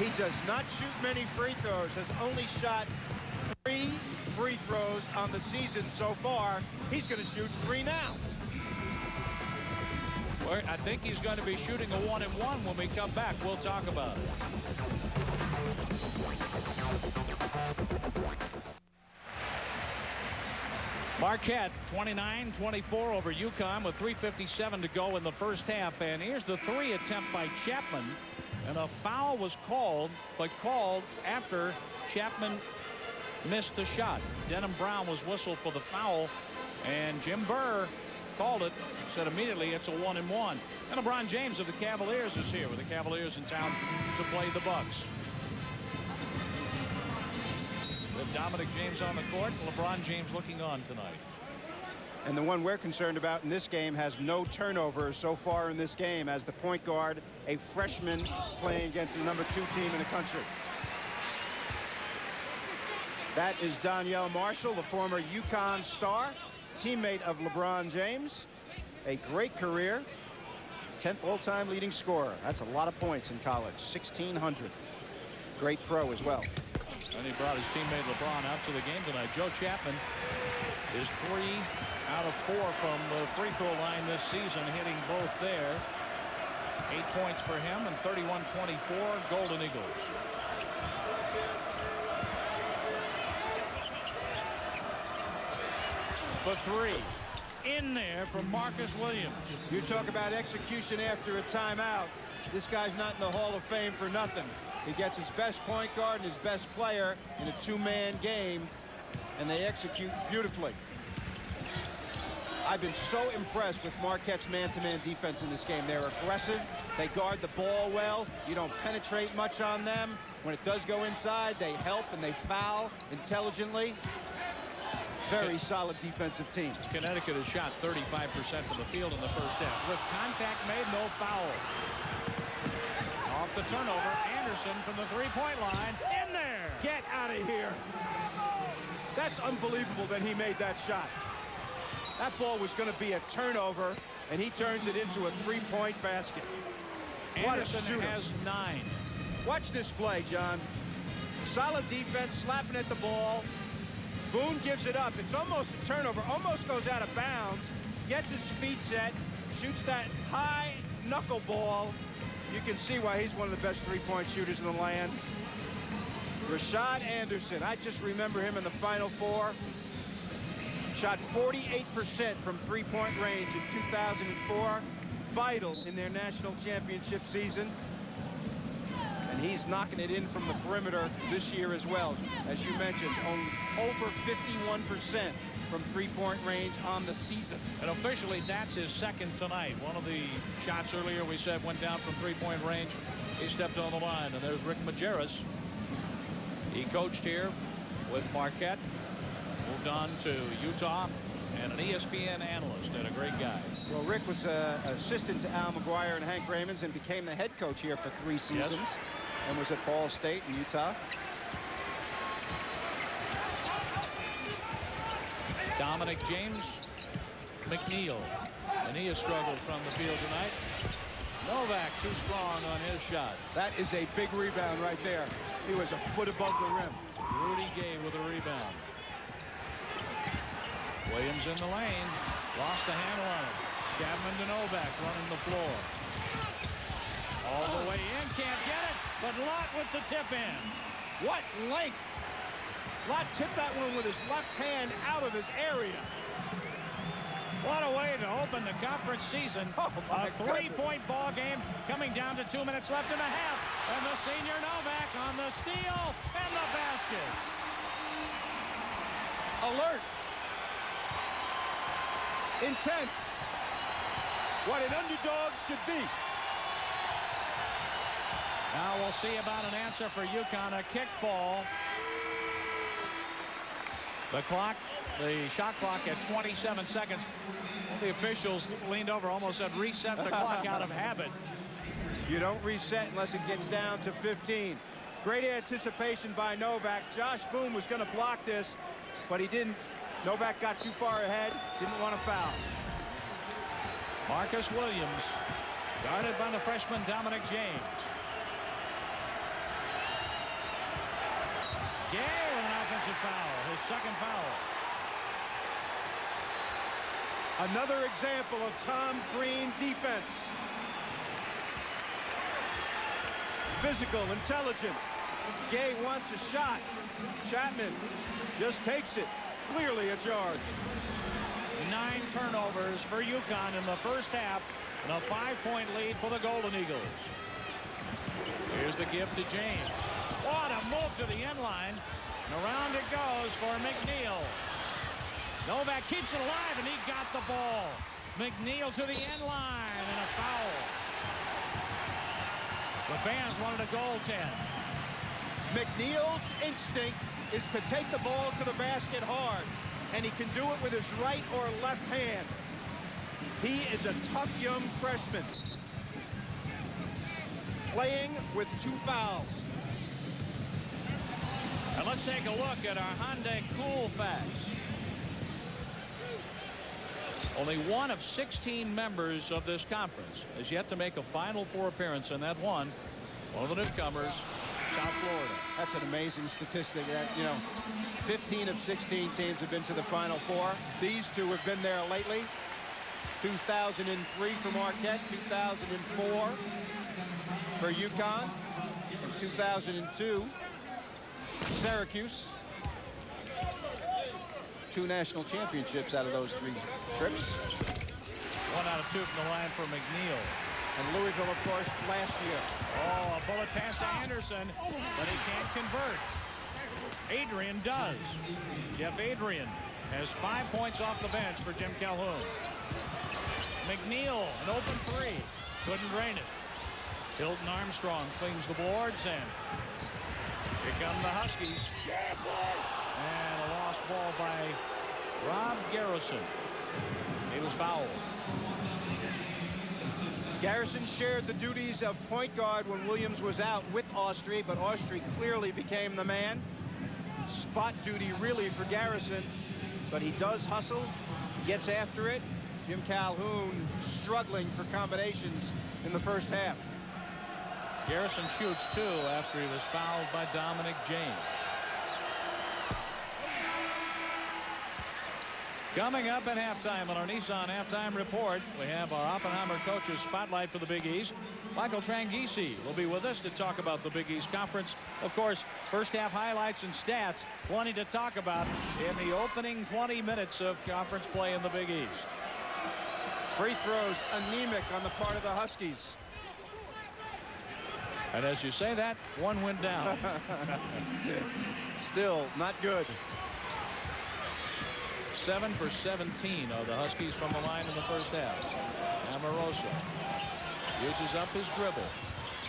He does not shoot many free throws, has only shot 3 free throws on the season so far. He's going to shoot 3 now. Well, I think he's going to be shooting a 1-and-1 when we come back. We'll talk about it. Marquette 29-24 over UConn with 3:57 to go in the first half. And here's the 3 attempt by Chapman. And a foul was called, but called after Chapman missed the shot. Denham Brown was whistled for the foul, and Jim Burr called it, said immediately it's a 1-and-1. And LeBron James of the Cavaliers is here with the Cavaliers in town to play the Bucks. With Dominic James on the court, LeBron James looking on tonight. And the one we're concerned about in this game has no turnovers so far in this game as the point guard, a freshman playing against the #2 team in the country. That is Donyell Marshall, the former UConn star, teammate of LeBron James. A great career. 10th all-time leading scorer. That's a lot of points in college. 1,600. Great pro as well. And he brought his teammate LeBron out to the game tonight. Joe Chapman is 3 out of 4 from the free throw line this season, hitting both there. 8 points for him, and 31-24 Golden Eagles. For 3. In there from Marcus Williams. You talk about execution after a timeout. This guy's not in the Hall of Fame for nothing. He gets his best point guard and his best player in a 2-man game, and they execute beautifully. I've been so impressed with Marquette's man-to-man defense in this game. They're aggressive. They guard the ball well. You don't penetrate much on them. When it does go inside, they help and they foul intelligently. Very solid defensive team. Connecticut has shot 35% from the field in the first half. With contact made, no foul. Off the turnover, Anderson from the 3-point line. In there! Get out of here. That's unbelievable that he made that shot. That ball was going to be a turnover, and he turns it into a 3-point basket. Anderson has 9. Watch this play, John. Solid defense, slapping at the ball. Boone gives it up. It's almost a turnover, almost goes out of bounds. Gets his feet set, shoots that high knuckleball. You can see why he's one of the best 3-point shooters in the land. Rashad Anderson, I just remember him in the Final Four. Shot 48% from 3-point range in 2004. Vital in their national championship season. And he's knocking it in from the perimeter this year as well. As you mentioned, over 51% from 3-point range on the season. And officially, that's his second tonight. One of the shots earlier we said went down from 3-point range. He stepped on the line, and there's Rick Majerus. He coached here with Marquette, moved on to Utah, and an ESPN analyst, and a great guy. Well, Rick was assistant to Al McGuire and Hank Raymond and became the head coach here for 3 seasons. Yes. And was at Ball State in Utah. Dominic James McNeil, and he has struggled from the field tonight. Novak too strong on his shot. That is a big rebound right there. He was a foot above the rim. Rudy Gay with a rebound. Williams in the lane, lost the handle on it. Chapman to Novak running the floor. All the way in, can't get it, but Lott with the tip in. What length! Lott tipped that one with his left hand out of his area. What a way to open the conference season. A 3-point ball game coming down to 2 minutes left in the half. And the senior Novak on the steal and the basket. Alert. Intense. What an underdog should be. Now we'll see about an answer for UConn. A kick ball. The shot clock at 27 seconds. The officials leaned over, almost said reset the clock out of habit. You don't reset unless it gets down to 15. Great anticipation by Novak. Josh Boone was going to block this, but he didn't. Novak got too far ahead, didn't want to foul. Marcus Williams, guarded by the freshman Dominic James. Gay with an offensive foul, his second foul. Another example of Tom Green defense. Physical, intelligent. Gay wants a shot. Chapman just takes it. Clearly a charge. 9 turnovers for UConn in the first half, and a 5-point lead for the Golden Eagles. Here's the give to James. What a move to the end line. And around it goes for McNeil. Novak keeps it alive, and he got the ball. McNeil to the end line, and a foul. The fans wanted a goaltend. McNeil's instinct is to take the ball to the basket hard, and he can do it with his right or left hand. He is a tough young freshman, playing with 2 fouls. And let's take a look at our Hyundai Cool Facts. Only one of 16 members of this conference has yet to make a Final Four appearance, and that one of the newcomers, South Florida. That's an amazing statistic. That, 15 of 16 teams have been to the Final Four. These two have been there lately. 2003 for Marquette, 2004 for UConn, and 2002 Syracuse. 2 national championships out of those 3 trips. 1 out of 2 from the line for McNeil. And Louisville, of course, last year. Oh, a bullet pass to Anderson, but he can't convert. Adrian does. Jeff Adrian has 5 points off the bench for Jim Calhoun. McNeil, an open 3. Couldn't drain it. Hilton Armstrong cleans the boards, and here come the Huskies. And a lost ball by Rob Garrison. He was fouled. Garrison shared the duties of point guard when Williams was out with Austrie, but Austrie clearly became the man. Spot duty really for Garrison, but he does hustle, gets after it. Jim Calhoun struggling for combinations in the first half. Garrison shoots 2 after he was fouled by Dominic James. Coming up at halftime on our Nissan Halftime Report, we have our Oppenheimer Coaches Spotlight for the Big East. Michael Tranghese will be with us to talk about the Big East Conference. Of course, first half highlights and stats, plenty to talk about in the opening 20 minutes of conference play in the Big East. Free throws anemic on the part of the Huskies. And as you say that, 1 went down. Still not good. 7 for 17 of the Huskies from the line in the first half. Amoroso uses up his dribble.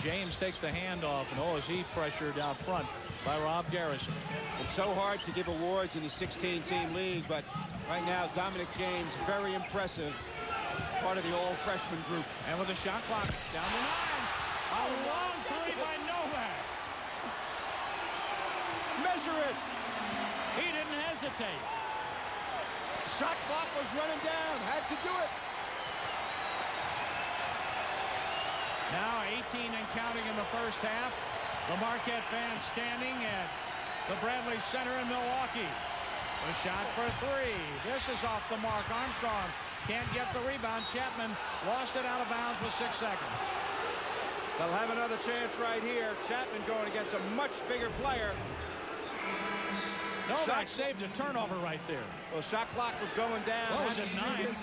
James takes the handoff, and is he pressured out front by Rob Garrison. It's so hard to give awards in the 16-team league, but right now Dominic James, very impressive, part of the all-freshman group. And with the shot clock down the line, a long 3 by Novak. Measure it. He didn't hesitate. Shot clock was running down, had to do it. Now 18 and counting in the first half. The Marquette fans standing at the Bradley Center in Milwaukee. A shot for 3. This is off the mark. Armstrong can't get the rebound. Chapman lost it out of bounds with 6 seconds. They'll have another chance right here. Chapman going against a much bigger player. Novak saved a turnover right there. Well, shot clock was going down. What was it, 9?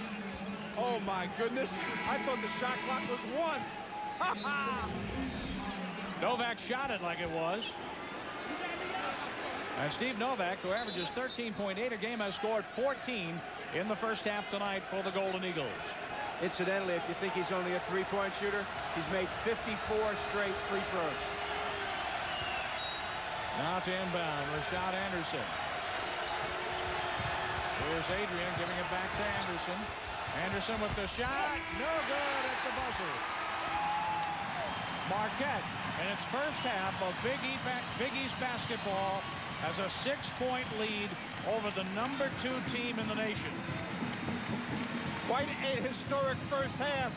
Oh, my goodness. I thought the shot clock was 1. Novak shot it like it was. And Steve Novak, who averages 13.8 a game, has scored 14 in the first half tonight for the Golden Eagles. Incidentally, if you think he's only a 3-point shooter, he's made 54 straight free throws. Now to inbound, Rashad Anderson. Here's Adrian giving it back to Anderson. Anderson with the shot. No good at the buzzer. Marquette, in its first half of Big East basketball, has a 6-point lead over the #2 team in the nation. Quite a historic first half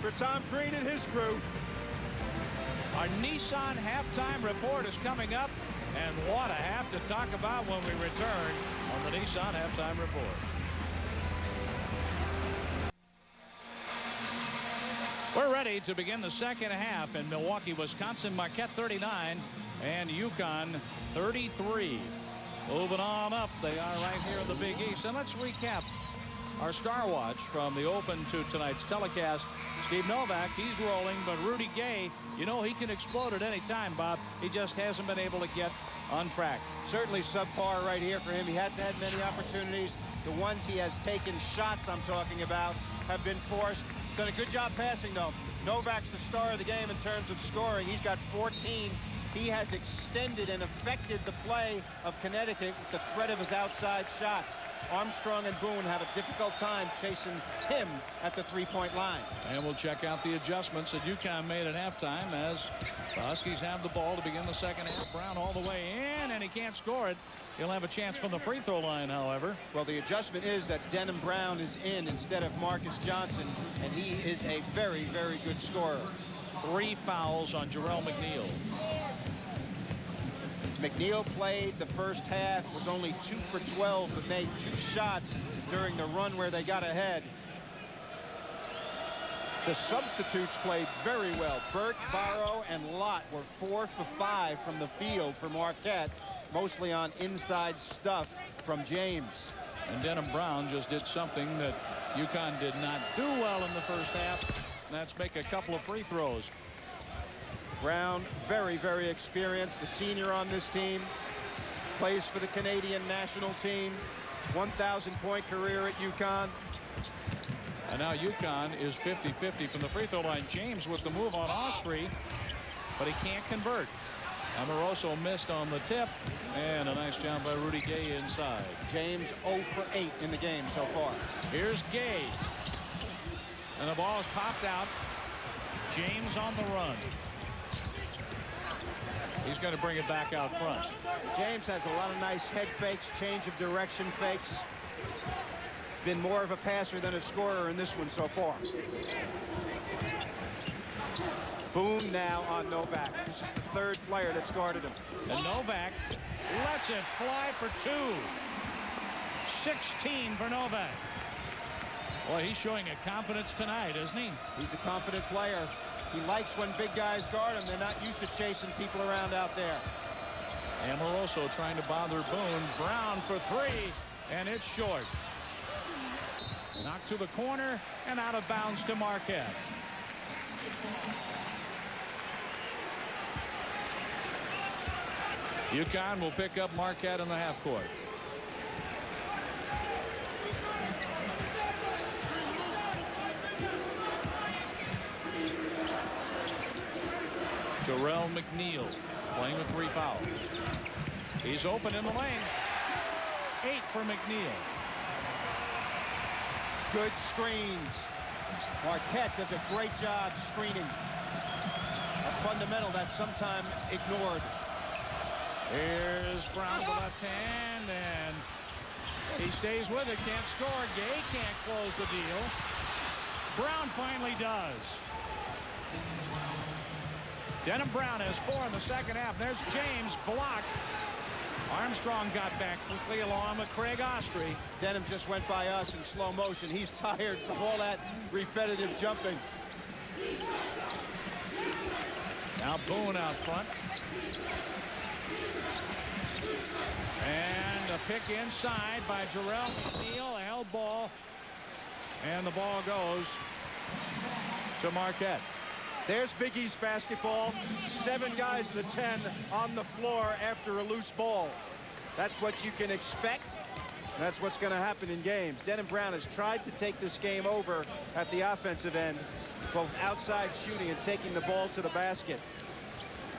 for Tom Green and his crew. Our Nissan halftime report is coming up, and what a half to talk about when we return on the Nissan halftime report. We're ready to begin the second half in Milwaukee, Wisconsin. Marquette 39 and UConn 33. Moving on up, they are right here in the Big East. And let's recap our Star Watch from the open to tonight's telecast. Steve Novak, he's rolling, but Rudy Gay, you know, he can explode at any time, Bob. He just hasn't been able to get on track. Certainly subpar right here for him. He hasn't had many opportunities. The ones he has taken, shots I'm talking about, have been forced. Done a good job passing, though. Novak's the star of the game in terms of scoring. He's got 14. He has extended and affected the play of Connecticut with the threat of his outside shots. Armstrong and Boone have a difficult time chasing him at the three-point line. And we'll check out the adjustments that UConn made at halftime as the Huskies have the ball to begin the second half. Brown all the way in, and he can't score it. He'll have a chance from the free throw line, however. Well, the adjustment is that Denham Brown is in instead of Marcus Johnson, and he is a very, very good scorer. 3 fouls on Jarrell McNeil. McNeil played the first half, was only 2 for 12, but made 2 shots during the run where they got ahead. The substitutes played very well. Burt, Barrow, and Lott were 4 for 5 from the field for Marquette, mostly on inside stuff from James. And Denham Brown just did something that UConn did not do well in the first half. And that's make a couple of free throws. Brown, very, very experienced, a senior on this team. Plays for the Canadian national team. 1,000-point career at UConn. And now UConn is 50-50 from the free throw line. James with the move on Austri, but he can't convert. Amoroso missed on the tip, and a nice job by Rudy Gay inside. James 0 for 8 in the game so far. Here's Gay. And the ball is popped out. James on the run. He's going to bring it back out front. James has a lot of nice head fakes, change of direction fakes. Been more of a passer than a scorer in this one so far. Boone now on Novak. This is the 3rd player that's guarded him. And Novak lets it fly for 2. 16 for Novak. Boy, he's showing a confidence tonight, isn't he? He's a confident player. He likes when big guys guard him. They're not used to chasing people around out there. Amoroso trying to bother Boone. Brown for 3, and it's short. Knocked to the corner and out of bounds to Marquette. UConn will pick up Marquette in the half court. Jarrell McNeil playing with 3 fouls. He's open in the lane. 8 for McNeil. Good screens. Marquette does a great job screening. A fundamental that's sometimes ignored. Here's Brown with the left hand, and he stays with it. Can't score. Gay can't close the deal. Brown finally does. Denham Brown has 4 in the second half. There's James blocked. Armstrong got back quickly along with Craig Austri. Denham just went by us in slow motion. He's tired from all that repetitive jumping. Now Boone out front. And a pick inside by Jarrell McNeil. A held ball. And the ball goes to Marquette. There's Big East basketball. 7 guys to 10 on the floor after a loose ball. That's what you can expect. That's what's going to happen in games. Denham Brown has tried to take this game over at the offensive end, both outside shooting and taking the ball to the basket.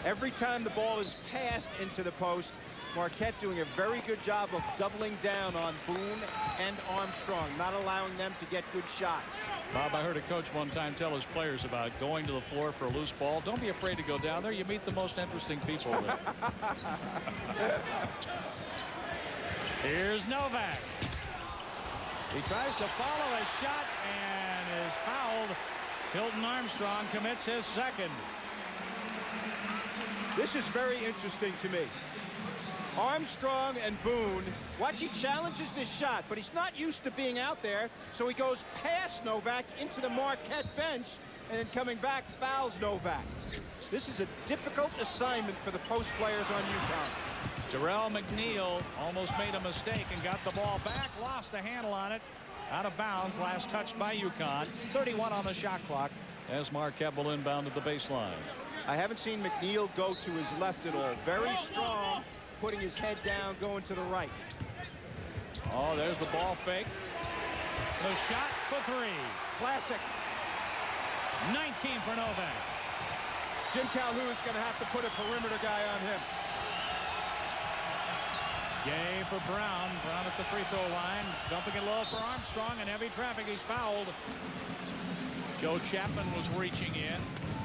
Every time the ball is passed into the post, Marquette doing a very good job of doubling down on Boone and Armstrong, not allowing them to get good shots. Bob, I heard a coach one time tell his players about going to the floor for a loose ball. Don't be afraid to go down there. You meet the most interesting people there. Here's Novak. He tries to follow a shot and is fouled. Hilton Armstrong commits his second. This is very interesting to me. Armstrong and Boone, watch, he challenges this shot, but he's not used to being out there, so he goes past Novak into the Marquette bench, and then coming back fouls Novak. This is a difficult assignment for the post players on UConn. Terrell McNeil almost made a mistake and got the ball back, lost a handle on it, out of bounds, last touched by UConn. 31 on the shot clock as Marquette will inbound at the baseline. I haven't seen McNeil go to his left at all. Very strong, putting his head down, going to the right. Oh, there's the ball fake. The shot for three. Classic. 19 for Novak. Jim Calhoun's going to have to put a perimeter guy on him. Gay for Brown. Brown at the free throw line. Dumping it low for Armstrong, and heavy traffic. He's fouled. Joe Chapman was reaching in.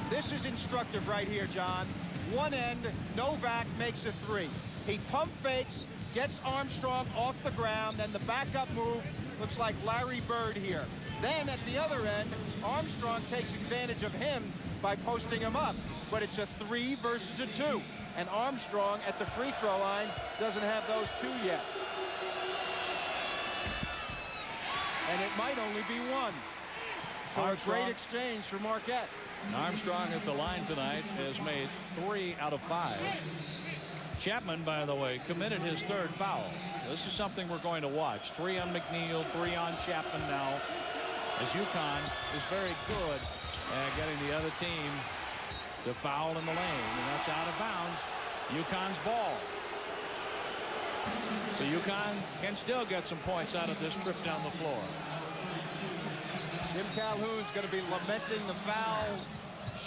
This is instructive right here, John. One end, Novak makes a three. He pump fakes, gets Armstrong off the ground, then the backup move looks like Larry Bird here. Then at the other end, Armstrong takes advantage of him by posting him up. But it's a 3 versus a 2. And Armstrong at the free throw line doesn't have those 2 yet. And it might only be 1. So Armstrong. a great exchange for Marquette. Armstrong at the line tonight has made 3 out of 5. Chapman, by the way, committed his 3rd foul. This is something we're going to watch. 3 on McNeil, 3 on Chapman now, as UConn is very good at getting the other team to foul in the lane, and that's out of bounds. UConn's ball. So UConn can still get some points out of this trip down the floor. Jim Calhoun's going to be lamenting the foul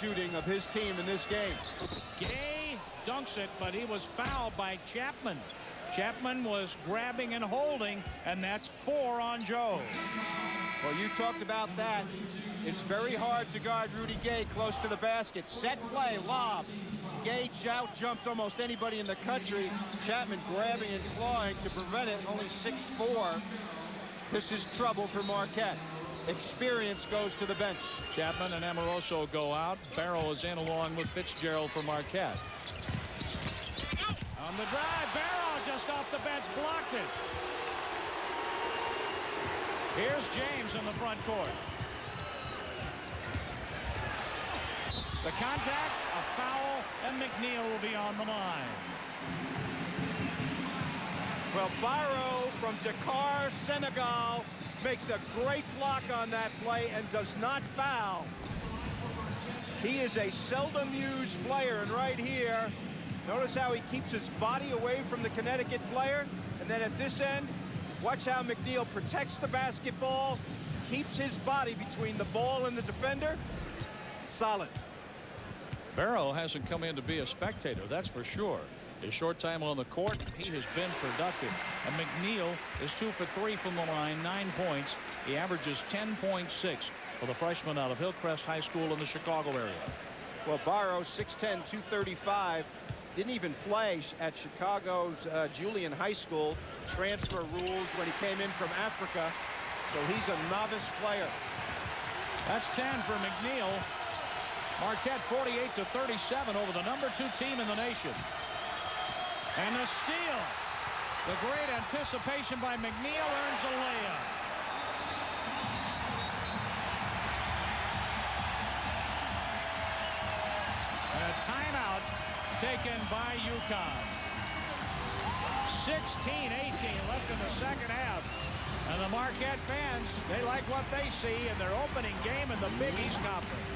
shooting of his team in this game. Gay dunks it, but he was fouled by Chapman. Chapman was grabbing and holding, and that's 4 on Joe. Well, you talked about that. It's very hard to guard Rudy Gay close to the basket. Set play, lob. Gay jumps almost anybody in the country. Chapman grabbing and clawing to prevent it. Only 6'4". This is trouble for Marquette. Experience goes to the bench. Chapman and Amoroso go out. Barrow is in along with Fitzgerald for Marquette. On the drive, Barrow just off the bench blocked it. Here's James in the front court. The contact, a foul, and McNeil will be on the line. Well, Barrow from Dakar, Senegal, makes a great block on that play and does not foul. He is a seldom used player, and right here, notice how he keeps his body away from the Connecticut player, and then at this end, watch how McNeil protects the basketball, keeps his body between the ball and the defender. Solid. Barrow hasn't come in to be a spectator, that's for sure. His short time on the court, he has been productive. And McNeil is 2 for 3 from the line, 9 points. He averages 10.6 for the freshman out of Hillcrest High School in the Chicago area. Well, Barrow, 6'10", 235, didn't even play at Chicago's Julian High School. Transfer rules when he came in from Africa. So he's a novice player. That's 10 for McNeil. Marquette 48-37 over the #2 team in the nation. And the steal. The great anticipation by McNeil earns a layup. And a timeout taken by UConn. 16-18 left in the second half. And the Marquette fans, they like what they see in their opening game in the Big East Conference.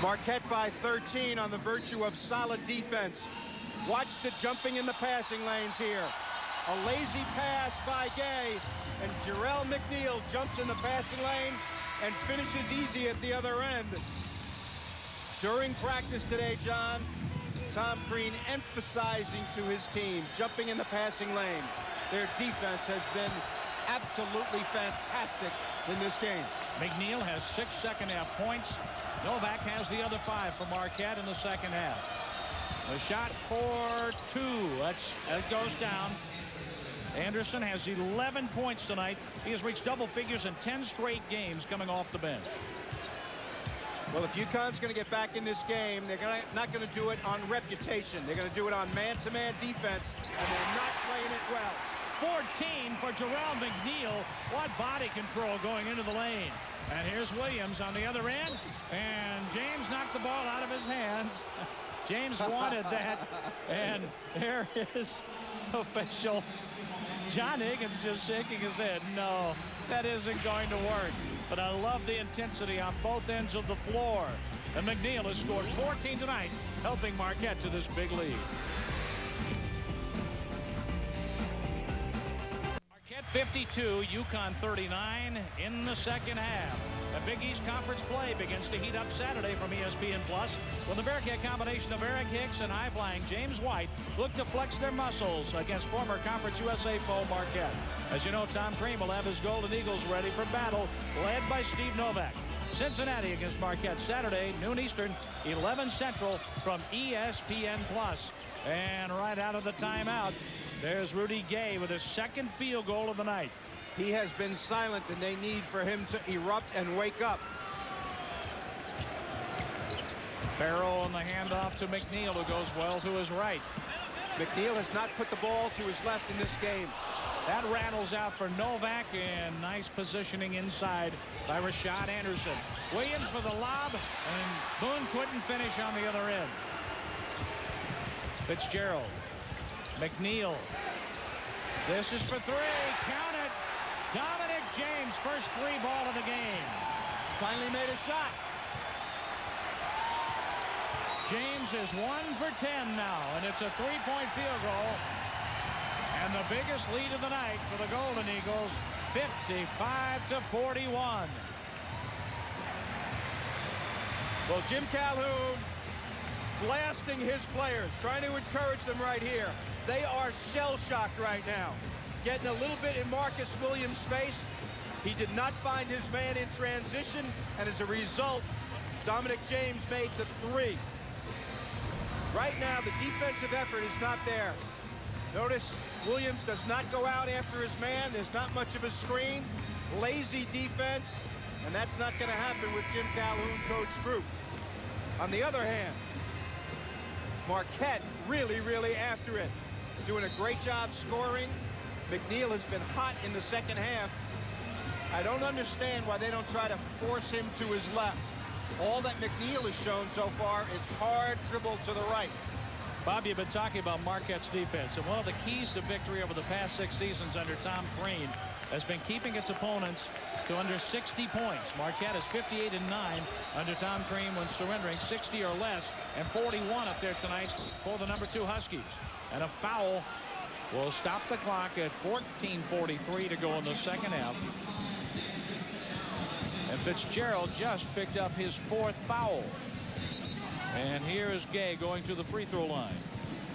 Marquette by 13 on the virtue of solid defense. Watch the jumping in the passing lanes here. A lazy pass by Gay, and Jarrell McNeil jumps in the passing lane and finishes easy at the other end. During practice today, John, Tom Crean emphasizing to his team, jumping in the passing lane. Their defense has been absolutely fantastic in this game. McNeil has 6 second-half points. Novak has the other 5 for Marquette in the second half. A shot for 2. That goes down. Anderson has 11 points tonight. He has reached double figures in 10 straight games coming off the bench. Well, if UConn's going to get back in this game, they're not going to do it on reputation. They're going to do it on man-to-man defense, and they're not playing it well. 14 for Jarrell McNeil. What body control going into the lane. And here's Williams on the other end. And James knocked the ball out of his hands. James wanted that. And there is official John Higgins just shaking his head. No, that isn't going to work. But I love the intensity on both ends of the floor. And McNeil has scored 14 tonight, helping Marquette to this big lead. Marquette 52, UConn 39 in the second half. The Big East Conference play begins to heat up Saturday from ESPN Plus when the Bearcat combination of Eric Hicks and high-flying James White look to flex their muscles against former Conference USA foe Marquette. As you know, Tom Crean will have his Golden Eagles ready for battle, led by Steve Novak. Cincinnati against Marquette Saturday, noon Eastern, 11 Central from ESPN Plus. And right out of the timeout, there's Rudy Gay with his second field goal of the night. He has been silent, and they need for him to erupt and wake up. Barrow on the handoff to McNeil, who goes well to his right. McNeil has not put the ball to his left in this game. That rattles out for Novak, and nice positioning inside by Rashad Anderson. Williams for the lob, and Boone couldn't finish on the other end. Fitzgerald. McNeil. This is for 3. Count it. Dominic James, first 3 ball of the game. Finally made a shot. James is 1 for 10 now, and it's a 3-point field goal. And the biggest lead of the night for the Golden Eagles, 55-41. Well, Jim Calhoun blasting his players, trying to encourage them right here. They are shell-shocked right now. Getting a little bit in Marcus Williams' face. He did not find his man in transition, and as a result, Dominic James made the 3. Right now, the defensive effort is not there. Notice Williams does not go out after his man. There's not much of a screen. Lazy defense, and that's not going to happen with Jim Calhoun coach group. On the other hand, Marquette really after it. Doing a great job scoring. McNeil has been hot in the second half. I don't understand why they don't try to force him to his left. All that McNeil has shown so far is hard dribble to the right. Bob, you've been talking about Marquette's defense, and one of the keys to victory over the past 6 seasons under Tom Crean has been keeping its opponents to under 60 points. Marquette is 58-9 under Tom Crean when surrendering 60 or less, and 41 up there tonight for the #2 Huskies. And a foul will stop the clock at 14:43 to go in the second half. And Fitzgerald just picked up his 4th foul. And here is Gay going to the free throw line.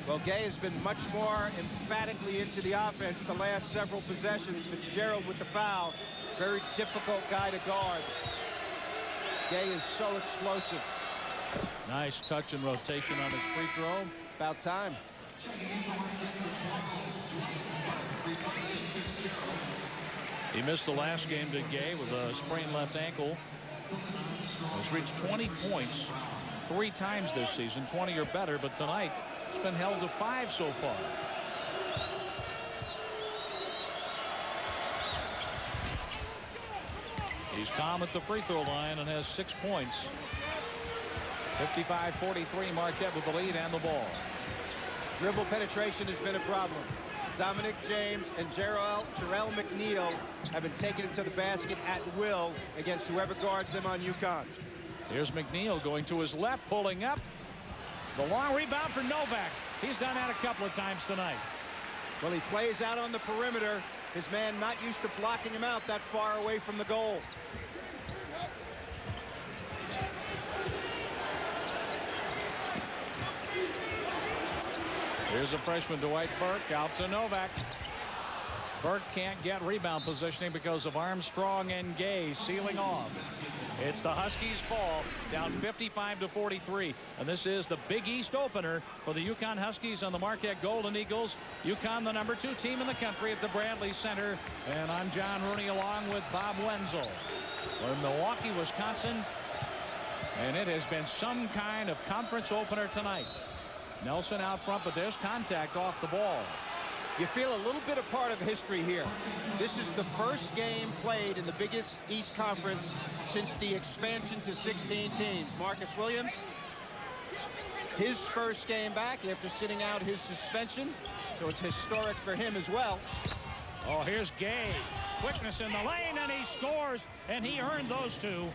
Well, Gay has been much more emphatically into the offense the last several possessions. Fitzgerald with the foul. Very difficult guy to guard. Gay is so explosive. Nice touch and rotation on his free throw. About time. He missed the last game to Gay with a sprained left ankle. He's reached 20 points 3 times this season, 20 or better, but tonight it's been held to 5 so far. He's calm at the free throw line and has 6 points. 55-43, Marquette with the lead and the ball. Dribble penetration has been a problem. Dominic James and Jarrell McNeil have been taking it to the basket at will against whoever guards them on UConn. Here's McNeil going to his left, pulling up. The long rebound for Novak. He's done that a couple of times tonight. Well, he plays out on the perimeter. His man not used to blocking him out that far away from the goal. Here's a freshman, Dwight Burke, out to Novak. Burke can't get rebound positioning because of Armstrong and Gay sealing off. It's the Huskies' ball, down 55-43. And this is the Big East opener for the UConn Huskies and the Marquette Golden Eagles. UConn, the #2 team in the country at the Bradley Center. And I'm John Rooney along with Bob Wenzel. We're in Milwaukee, Wisconsin. And it has been some kind of conference opener tonight. Nelson out front, but there's contact off the ball. You feel a little bit a part of history here. This is the first game played in the Big East Conference since the expansion to 16 teams. Marcus Williams, his first game back after sitting out his suspension, so it's historic for him as well. Oh, here's Gay. Quickness in the lane, and he scores, and he earned those two.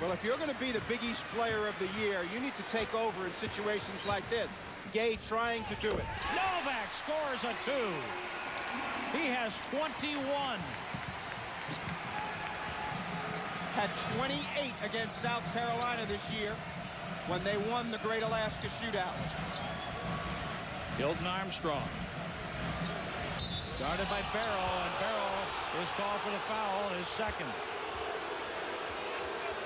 Well, if you're going to be the Big East Player of the Year, you need to take over in situations like this. Gay trying to do it. Novak scores a 2. He has 21. Had 28 against South Carolina this year when they won the Great Alaska Shootout. Hilton Armstrong. Guarded by Barrow, and Barrow is called for the foul, his second.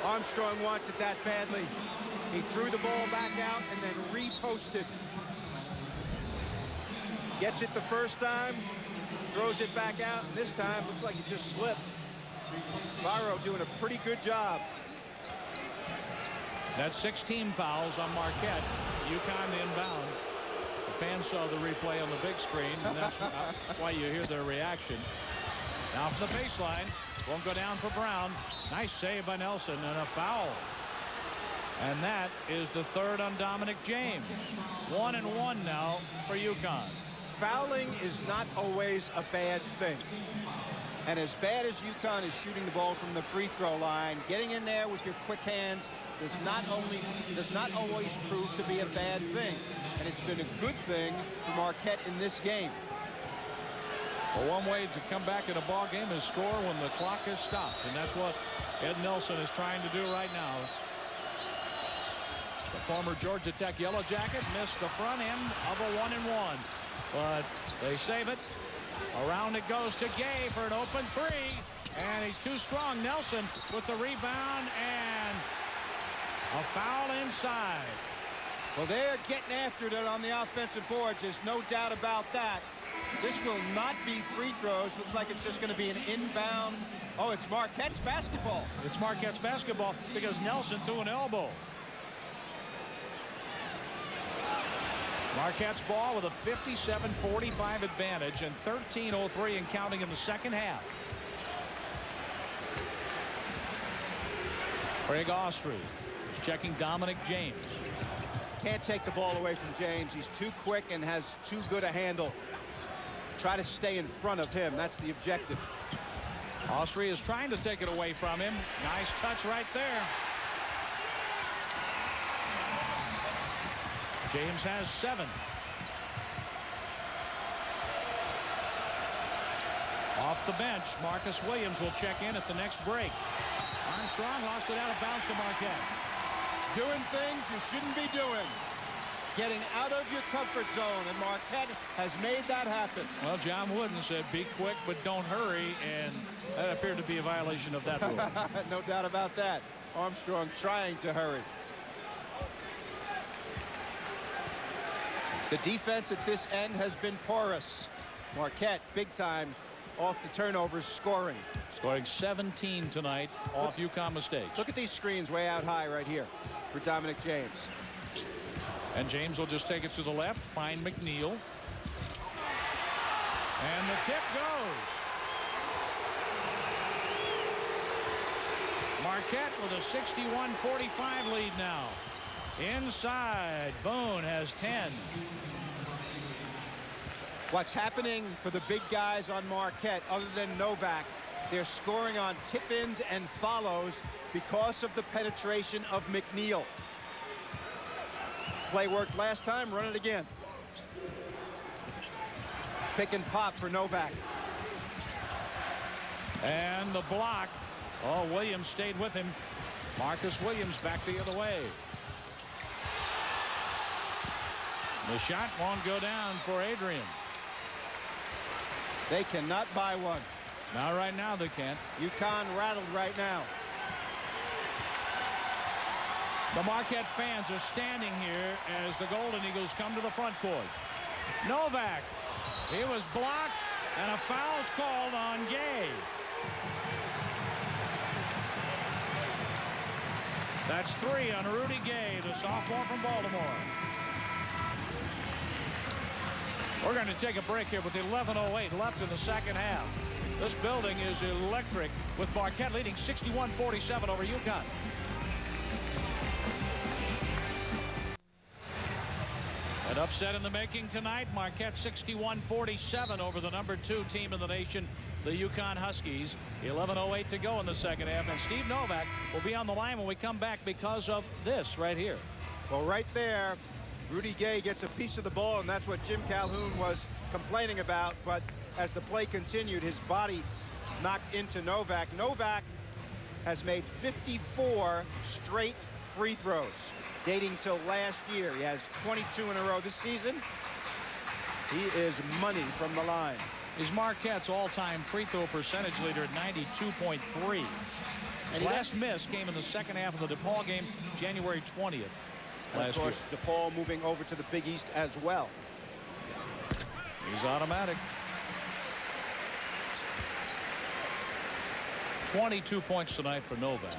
Armstrong wanted that badly. He threw the ball back out and then reposted. Gets it the first time, throws it back out, and this time looks like it just slipped. Barrow doing a pretty good job. That's 16 fouls on Marquette. UConn inbound. The fans saw the replay on the big screen, and that's why you hear their reaction. Now from the baseline, won't go down for Brown. Nice save by Nelson, and a foul. And that is the third on Dominic James. 1-1 now for UConn. Fouling is not always a bad thing. And as bad as UConn is shooting the ball from the free throw line, getting in there with your quick hands does not always prove to be a bad thing. And it's been a good thing for Marquette in this game. Well, one way to come back in a ball game is score when the clock is stopped, and that's what Ed Nelson is trying to do right now. The former Georgia Tech Yellow Jacket missed the front end of a 1-1, but they save it. Around it goes to Gay for an open 3, and he's too strong. Nelson with the rebound, and a foul inside. Well, they're getting after it on the offensive boards. There's no doubt about that. This will not be free throws. Looks like it's just going to be an inbound. Oh, it's Marquette's basketball. It's Marquette's basketball because Nelson threw an elbow. Marquette's ball with a 57-45 advantage and 13:03 and counting in the second half. Craig Austrie is checking Dominic James. Can't take the ball away from James. He's too quick and has too good a handle. Try to stay in front of him. That's the objective. Austrie is trying to take it away from him. Nice touch right there. James has 7. Off the bench, Marcus Williams will check in at the next break. Armstrong lost it out of bounds to Marquette. Doing things you shouldn't be doing. Getting out of your comfort zone, and Marquette has made that happen. Well, John Wooden said be quick but don't hurry, and that appeared to be a violation of that rule. No doubt about that. Armstrong trying to hurry. The defense at this end has been porous. Marquette, big time, off the turnovers, scoring. Scoring 17 tonight off UConn mistakes. Look at these screens way out high right here for Dominic James. And James will just take it to the left, find McNeil. And the tip goes. Marquette with a 61-45 lead now. Inside, Boone has 10. What's happening for the big guys on Marquette, other than Novak, they're scoring on tip-ins and follows because of the penetration of McNeil. Play worked last time, run it again. Pick and pop for Novak. And the block. Oh, Williams stayed with him. Marcus Williams back the other way. The shot won't go down for Adrian. They cannot buy one. Not right now, they can't. UConn rattled right now. The Marquette fans are standing here as the Golden Eagles come to the front court. Novak, he was blocked, and a foul's called on Gay. That's 3 on Rudy Gay, the sophomore from Baltimore. We're going to take a break here with 11:08 left in the second half. This building is electric, with Marquette leading 61-47 over UConn. An upset in the making tonight. Marquette 61-47 over the #2 team in the nation, the UConn Huskies. 11:08 to go in the second half, and Steve Novak will be on the line when we come back because of this right here. Well, right there, Rudy Gay gets a piece of the ball, and that's what Jim Calhoun was complaining about. But as the play continued, his body knocked into Novak. Novak has made 54 straight free throws, dating till last year. He has 22 in a row this season. He is money from the line. He's Marquette's all-time free throw percentage leader at 92.3. His last miss came in the second half of the DePaul game, January 20th. And of course, DePaul moving over to the Big East as well. He's automatic. 22 points tonight for Novak.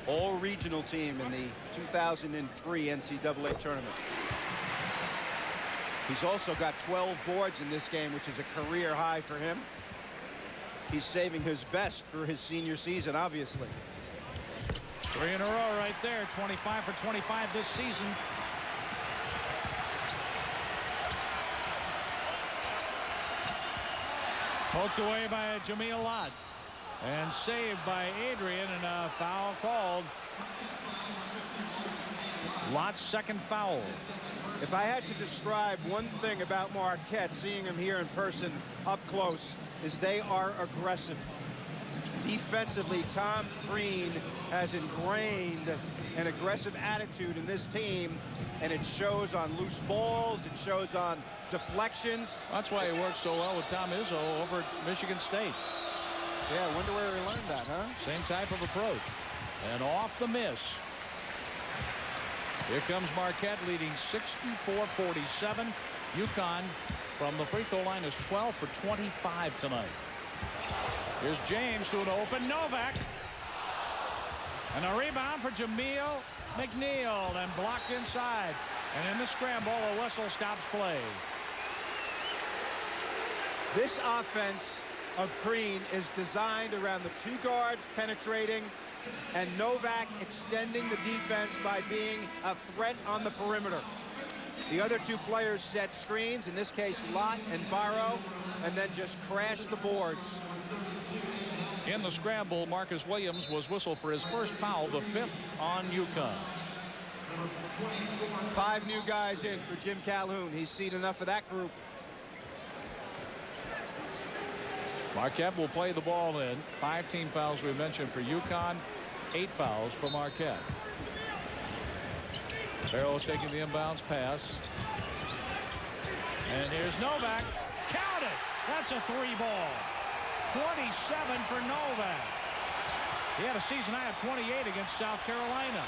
All-regional team in the 2003 NCAA tournament. He's also got 12 boards in this game, which is a career high for him. He's saving his best for his senior season, obviously. 3 in a row right there. 25 for 25 this season. Poked away by Jamil Lott. And saved by Adrian, and a foul called. Lott's second foul. If I had to describe one thing about Marquette, seeing them here in person up close, is they are aggressive. Defensively, Tom Green has ingrained an aggressive attitude in this team, and it shows on loose balls, it shows on deflections. That's why he works so well with Tom Izzo over at Michigan State. Yeah, I wonder where he learned that, huh? Same type of approach. And off the miss. Here comes Marquette leading 64-47. UConn from the free throw line is 12 for 25 tonight. Here's James to an open Novak. And a rebound for Jamil McNeil, and blocked inside. And in the scramble, a whistle stops play. This offense of Green is designed around the 2 guards penetrating, and Novak extending the defense by being a threat on the perimeter. The other 2 players set screens, in this case Lott and Barrow, and then just crash the boards. In the scramble, Marcus Williams was whistled for his first foul, the 5th on UConn. 5 new guys in for Jim Calhoun. He's seen enough of that group. Marquette will play the ball in. 5 team fouls we mentioned for UConn, 8 fouls for Marquette. Barrow's taking the inbounds pass. And here's Novak. Count it! That's a 3 ball. 27 for Novak. He had a season high of 28 against South Carolina.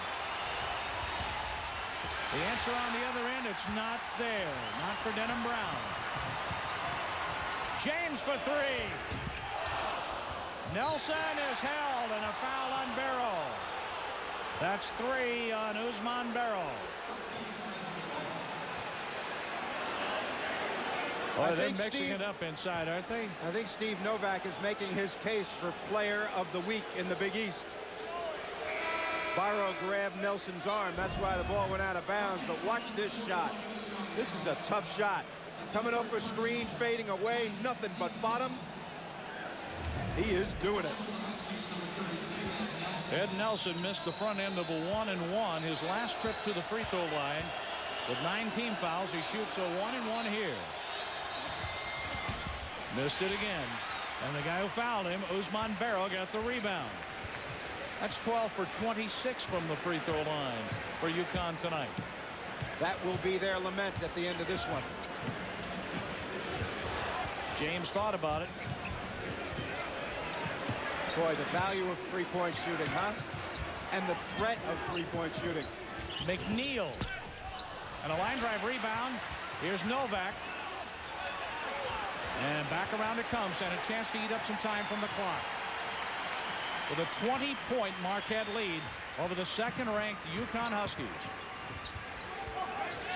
The answer on the other end, it's not there. Not for Denham Brown. James for 3. Nelson is held, and a foul on Barrow. That's 3 on Usman Barrow. Oh, they're mixing it up inside, aren't they? I think Steve Novak is making his case for player of the week in the Big East. Barrow grabbed Nelson's arm. That's why the ball went out of bounds. But watch this shot. This is a tough shot. Coming up a screen, fading away, nothing but bottom. He is doing it. Ed Nelson missed the front end of a 1-and-1 his last trip to the free throw line. With 9 team fouls, he shoots a 1-and-1 here. Missed it again. And the guy who fouled him, Usman Barrow, got the rebound. That's 12 for 26 from the free throw line for UConn tonight. That will be their lament at the end of this one. James thought about it. Boy, the value of three-point shooting, huh? And the threat of three-point shooting. McNeil. And a line drive rebound. Here's Novak. And back around it comes, and a chance to eat up some time from the clock. With a 20-point Marquette lead over the second-ranked UConn Huskies.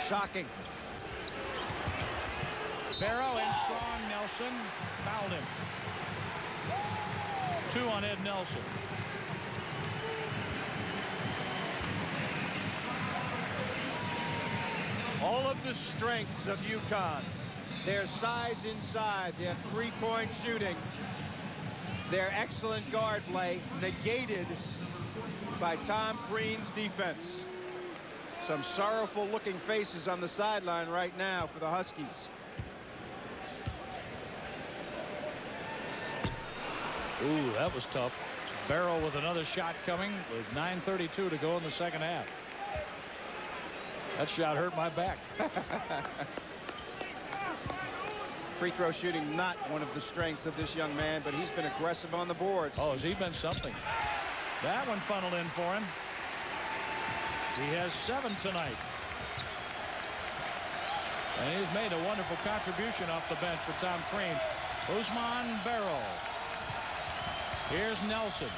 Shocking. Barrow and strong. Nelson fouled him. 2 on Ed Nelson. All of the strengths of UConn. Their size inside, their three-point shooting, their excellent guard play negated by Tom Crean's defense. Some sorrowful looking faces on the sideline right now for the Huskies. Ooh, that was tough. Barrow with another shot coming with 9:32 to go in the second half. That shot hurt my back. Free throw shooting not one of the strengths of this young man, but he's been aggressive on the boards. Oh, has he been something? That one funneled in for him. He has 7 tonight. And he's made a wonderful contribution off the bench for Tom Crean. Ousmane Barrow. Here's Nelson.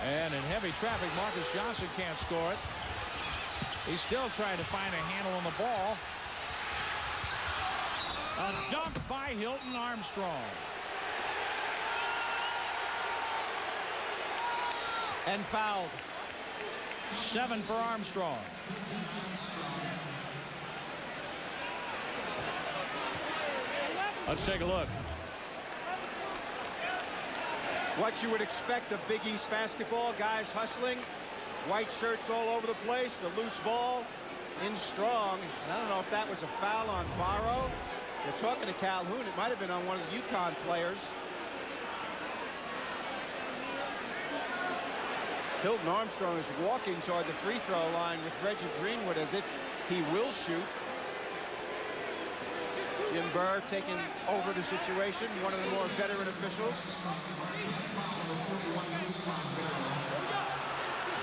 And in heavy traffic, Marcus Johnson can't score it. He's still trying to find a handle on the ball. A dunk by Hilton Armstrong. And fouled. 7 for Armstrong. Let's take a look. What you would expect of Big East basketball, guys hustling, white shirts all over the place, the loose ball in strong. And I don't know if that was a foul on Barrow. They're talking to Calhoun. It might have been on one of the UConn players. Hilton Armstrong is walking toward the free throw line with Reggie Greenwood as if he will shoot. Jim Burr taking over the situation, one of the more veteran officials.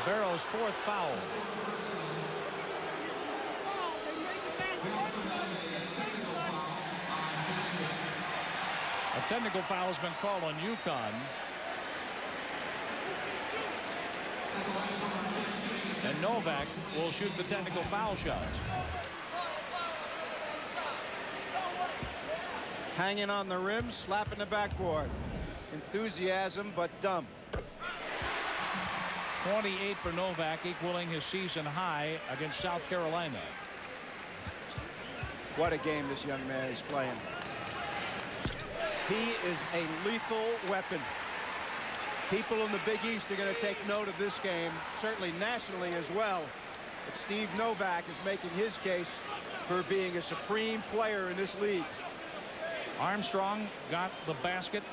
Barrow's 4th foul. A technical foul has been called on UConn. And Novak will shoot the technical foul shot. Hanging on the rim, slapping the backboard. Enthusiasm, but dumb. 28 for Novak, equaling his season high against South Carolina. What a game this young man is playing. He is a lethal weapon. People in the Big East are going to take note of this game, certainly nationally as well. But Steve Novak is making his case for being a supreme player in this league. Armstrong got the basket.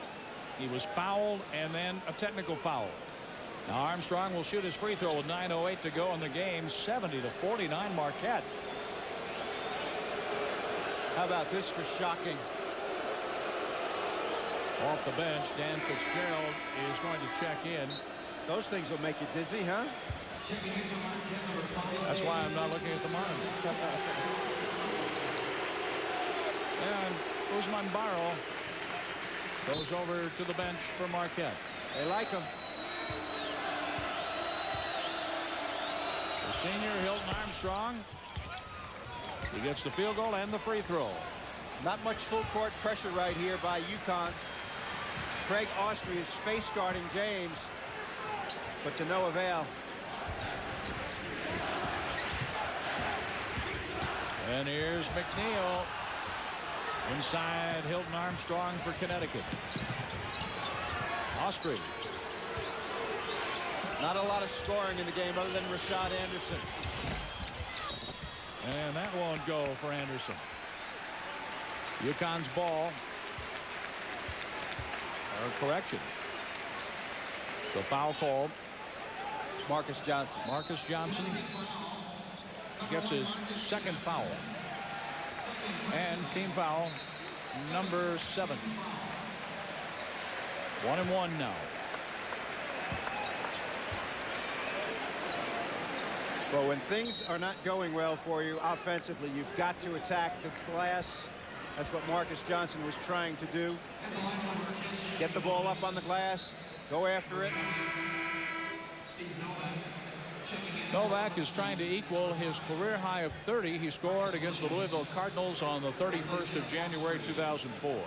He was fouled and then a technical foul. Now Armstrong will shoot his free throw with 9:08 to go in the game. 70-49 Marquette. How about this for shocking? Off the bench, Dan Fitzgerald is going to check in. Those things will make you dizzy, huh? That's why I'm not looking at the monitor. And Ousmane Barrow goes over to the bench for Marquette. They like him. The senior Hilton Armstrong. He gets the field goal and the free throw. Not much full court pressure right here by UConn. Craig Austria is face guarding James, but to no avail. And here's McNeil inside Hilton Armstrong for Connecticut. Austria. Not a lot of scoring in the game other than Rashad Anderson. And that won't go for Anderson. UConn's ball. Or correction. The foul called. Marcus Johnson. Marcus Johnson gets his second foul. And team foul number 7. 1-1 now. Well, when things are not going well for you offensively, you've got to attack the glass. That's what Marcus Johnson was trying to do. Get the ball up on the glass, go after it. Novak is trying to equal his career high of 30. He scored against the Louisville Cardinals on the 31st of January 2004.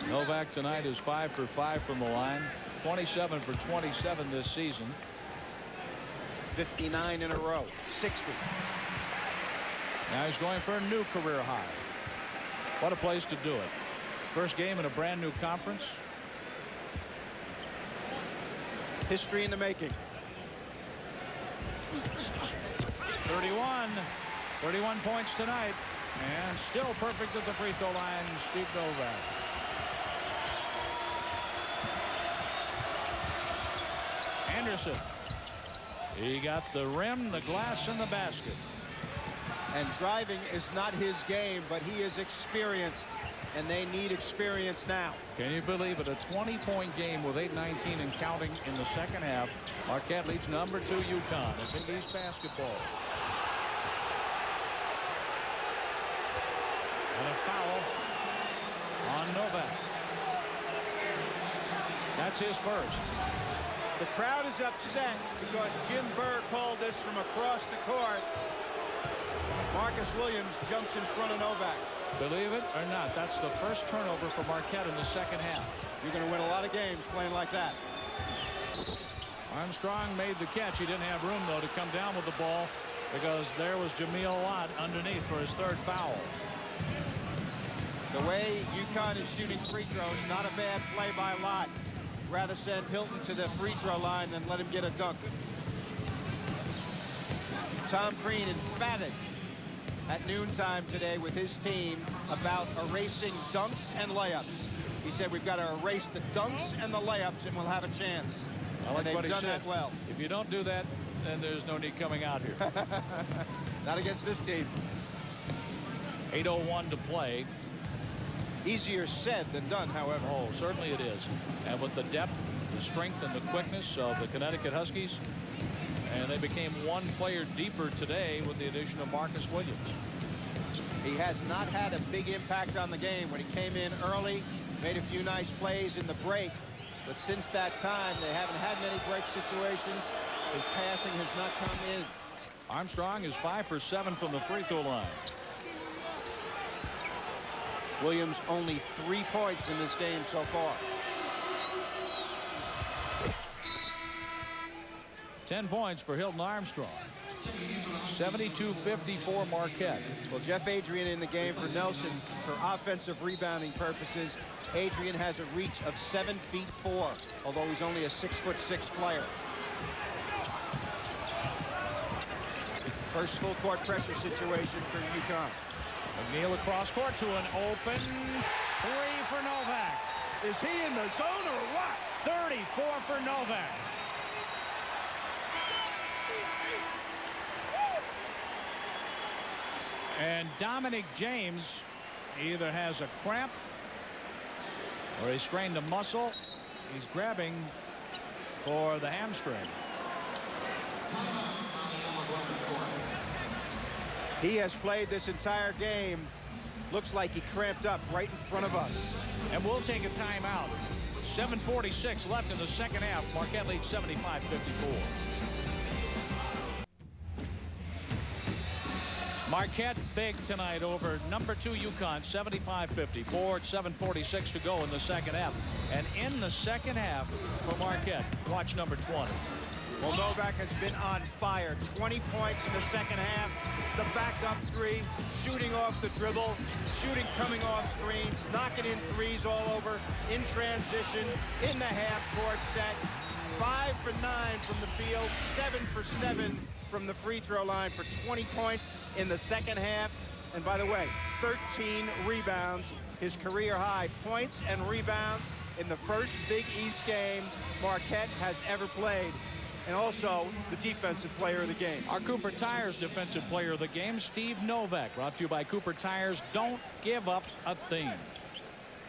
Novak tonight is 5 for 5 from the line. 27 for 27 this season. 59 in a row. 60. Now he's going for a new career high. What a place to do it. First game in a brand new conference. History in the making. 31 points tonight, and still perfect at the free throw line. Steve Novak. Anderson. He got the rim, the glass, and the basket. And driving is not his game, but he is experienced, and they need experience now. Can you believe it? A 20-point game with 8:19 and counting in the second half. Marquette leads number 2 UConn in Big East basketball. And a foul on Novak. That's his first. The crowd is upset because Jim Burr called this from across the court. Marcus Williams jumps in front of Novak. Believe it or not, that's the first turnover for Marquette in the second half. You're going to win a lot of games playing like that. Armstrong made the catch. He didn't have room, though, to come down with the ball because there was Jameel Lott underneath for his third foul. The way UConn is shooting free throws, not a bad play by Lott. Rather send Hilton to the free throw line than let him get a dunk. Tom Crean emphatic at noontime today with his team about erasing dunks and layups. He said we've got to erase the dunks and the layups and we'll have a chance. I like what he done said. That well. If you don't do that, then there's no need coming out here. Not against this team. 8:01 to play. Easier said than done, however. Oh, certainly it is. And with the depth, the strength, and the quickness of the Connecticut Huskies, and they became one player deeper today with the addition of Marcus Williams. He has not had a big impact on the game. When he came in early, made a few nice plays in the break, but since that time, they haven't had many break situations. His passing has not come in. Armstrong is 5 for 7 from the free throw line. Williams only 3 points in this game so far. 10 points for Hilton Armstrong. 72-54 Marquette. Well, Jeff Adrian in the game for Nelson for offensive rebounding purposes. Adrian has a reach of 7'4", although he's only a 6'6" player. First full court pressure situation for UConn. McNeil across court to an open 3 for Novak. Is he in the zone or what? 34 for Novak. And Dominic James either has a cramp or he strained a muscle. He's grabbing for the hamstring. He has played this entire game. Looks like he cramped up right in front of us. And we'll take a timeout. 7:46 left in the second half. Marquette leads 75-54. Marquette big tonight over number 2 UConn, 75-54. 7:46 to go in the second half. And in the second half for Marquette, watch number 20. Well, Novak has been on fire. 20 points in the second half. The backup 3, shooting off the dribble, shooting coming off screens, knocking in threes all over, in transition, in the half-court set. 5 for 9 from the field, 7 for 7 from the free throw line for 20 points in the second half. And by the way, 13 rebounds, his career high points and rebounds in the first Big East game Marquette has ever played. and also the defensive player of the game. Our Cooper Tires defensive player of the game, Steve Novak, brought to you by Cooper Tires. Don't give up a thing.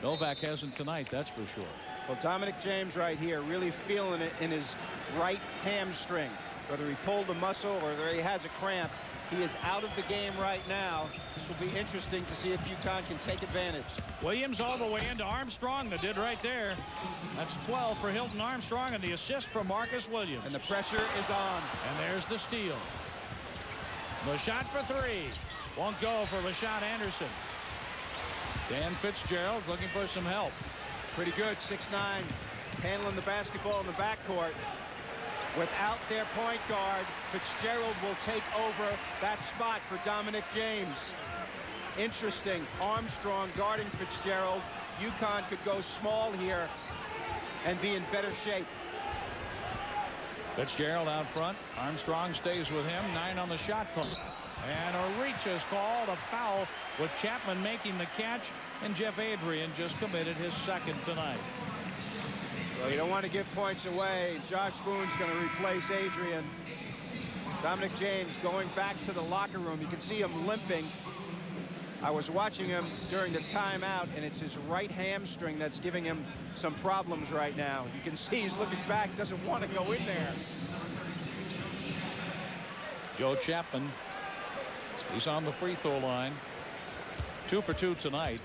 Novak hasn't tonight, that's for sure. Well, Dominic James right here really feeling it in his right hamstring. Whether he pulled a muscle or whether he has a cramp, he is out of the game right now. This will be interesting to see if UConn can take advantage. Williams all the way into Armstrong. They did right there. That's 12 for Hilton Armstrong, and the assist from Marcus Williams. And the pressure is on. And there's the steal. The shot for three. Won't go for Rashad Anderson. Dan Fitzgerald looking for some help. Pretty good, 6'9", handling the basketball in the backcourt. Without their point guard, Fitzgerald will take over that spot for Dominic James. Interesting. Armstrong guarding Fitzgerald. UConn could go small here and be in better shape. Fitzgerald out front. Armstrong stays with him. 9 on the shot clock. And a reach is called, a foul, with Chapman making the catch, and Jeff Adrian just committed his second tonight. Well, you don't want to give points away. Josh Boone's going to replace Adrian. Dominic James going back to the locker room. You can see him limping. I was watching him during the timeout, and it's his right hamstring that's giving him some problems right now. You can see he's looking back, doesn't want to go in there. Joe Chapman, he's on the free throw line. 2 for 2 tonight.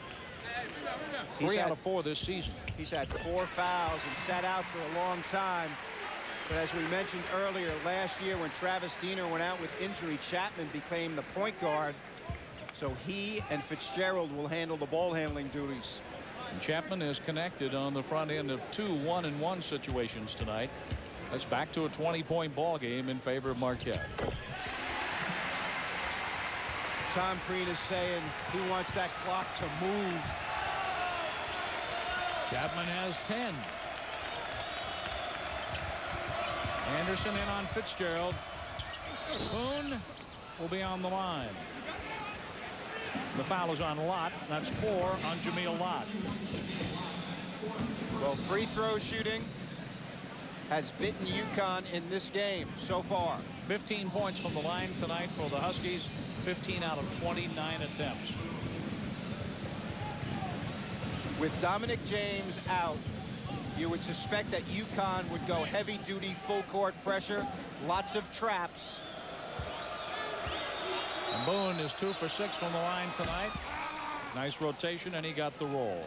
3 out of 4 this season. He's had 4 fouls and sat out for a long time. But as we mentioned earlier, last year when Travis Diener went out with injury, Chapman became the point guard. So he and Fitzgerald will handle the ball handling duties. And Chapman is connected on the front end of 2 1-and-1 situations tonight. That's back to a 20-point ball game in favor of Marquette. Tom Crean is saying he wants that clock to move. Chapman has 10. Anderson in on Fitzgerald. Boone will be on the line. The foul is on Lott. That's 4 on Jameel Lott. Well, free throw shooting has bitten UConn in this game so far. 15 points from the line tonight for the Huskies. 15 out of 29 attempts. With Dominic James out, you would suspect that UConn would go heavy-duty full-court pressure, lots of traps. And Boone is 2 for 6 from the line tonight. Nice rotation, and he got the roll.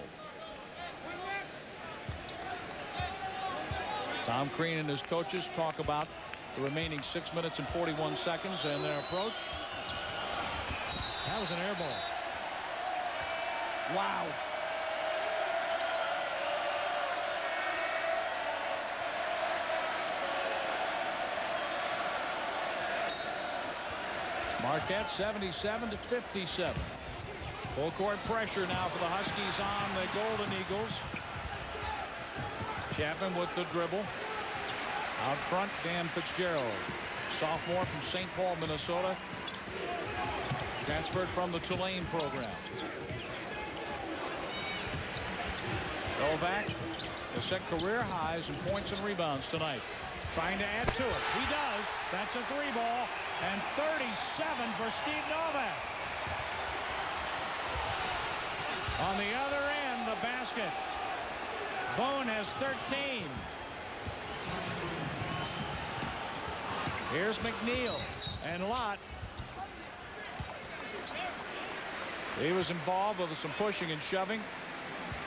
Tom Crean and his coaches talk about the remaining 6 minutes and 41 seconds and their approach. That was an air ball. Wow. Marquette 77-57. Full court pressure now for the Huskies on the Golden Eagles. Chapman with the dribble. Out front, Dan Fitzgerald, sophomore from St. Paul, Minnesota. Transferred from the Tulane program. Novak has set career highs in points and rebounds tonight. Trying to add to it. He does. That's a 3-ball. And 37 for Steve Novak. On the other end, the basket. Boone has 13. Here's McNeil and Lott. He was involved with some pushing and shoving.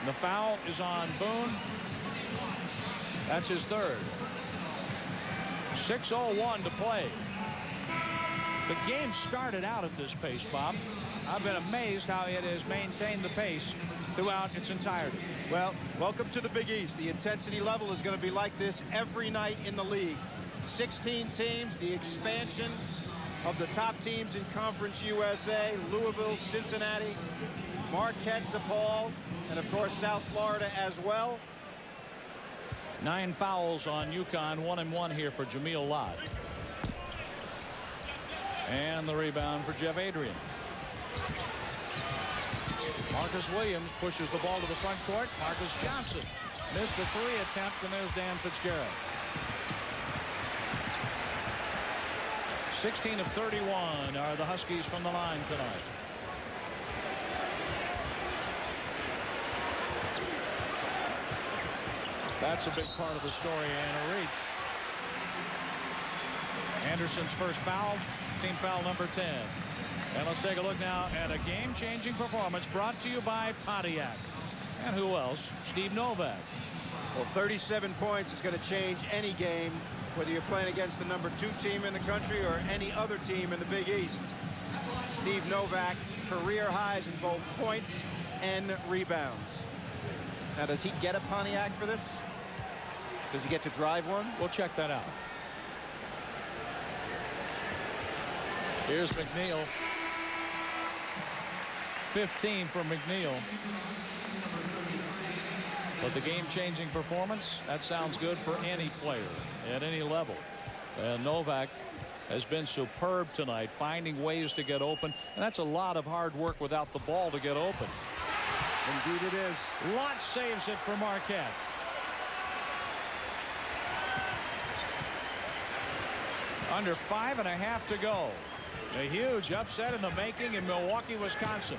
And the foul is on Boone. That's his third. 6:01 to play. The game started out at this pace, Bob. I've been amazed how it has maintained the pace throughout its entirety. Well, welcome to the Big East. The intensity level is going to be like this every night in the league. 16 teams, the expansion of the top teams in Conference USA, Louisville, Cincinnati, Marquette, DePaul, and of course South Florida as well. 9 fouls on UConn, 1-and-1 here for Jameel Lott. And the rebound for Jeff Adrian. Marcus Williams pushes the ball to the front court. Marcus Johnson missed the 3 attempt, and there's Dan Fitzgerald. 16 of 31 are the Huskies from the line tonight. That's a big part of the story, and a reach. Anderson's first foul, team foul number 10. And let's take a look now at a game-changing performance brought to you by Pontiac. And who else? Steve Novak. Well, 37 points is going to change any game, whether you're playing against the number 2 team in the country or any other team in the Big East. Steve Novak, career highs in both points and rebounds. Now, does he get a Pontiac for this? Does he get to drive one? We'll check that out. Here's McNeil. 15 for McNeil. But the game-changing performance, that sounds good for any player at any level. And Novak has been superb tonight, finding ways to get open. And that's a lot of hard work without the ball to get open. Indeed it is. Lott saves it for Marquette. Under 5.5 to go. A huge upset in the making in Milwaukee, Wisconsin.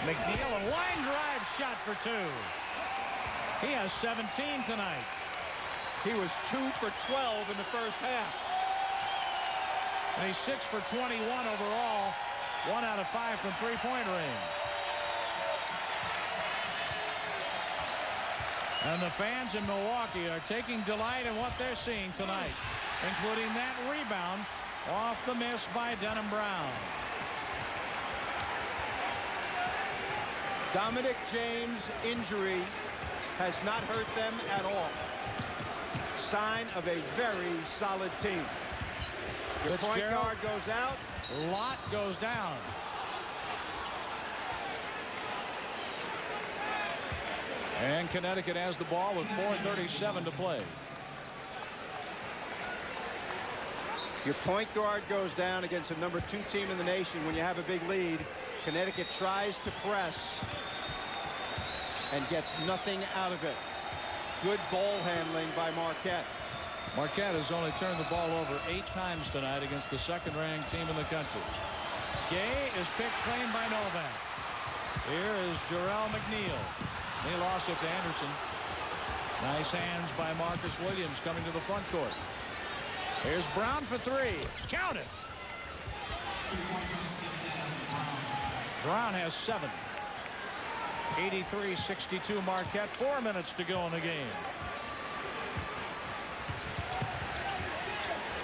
McNeil, a line drive shot for 2. He has 17 tonight. He was 2 for 12 in the first half. And he's 6 for 21 overall. 1 out of 5 from three-point range. And the fans in Milwaukee are taking delight in what they're seeing tonight, including that rebound off the miss by Denham Brown. Dominic James' injury has not hurt them at all. Sign of a very solid team. Your point guard goes out. Lott goes down. And Connecticut has the ball with 4:37 to play. Your point guard goes down against a number 2 team in the nation. When you have a big lead, Connecticut tries to press and gets nothing out of it. Good ball handling by Marquette. Marquette has only turned the ball over 8 times tonight against the second-ranked team in the country. Gay is picked clean by Novak. Here is Jarrell McNeil. He lost it to Anderson. Nice hands by Marcus Williams coming to the front court. Here's Brown for 3. Count it. Brown has 7. 83-62 Marquette. 4 minutes to go in the game.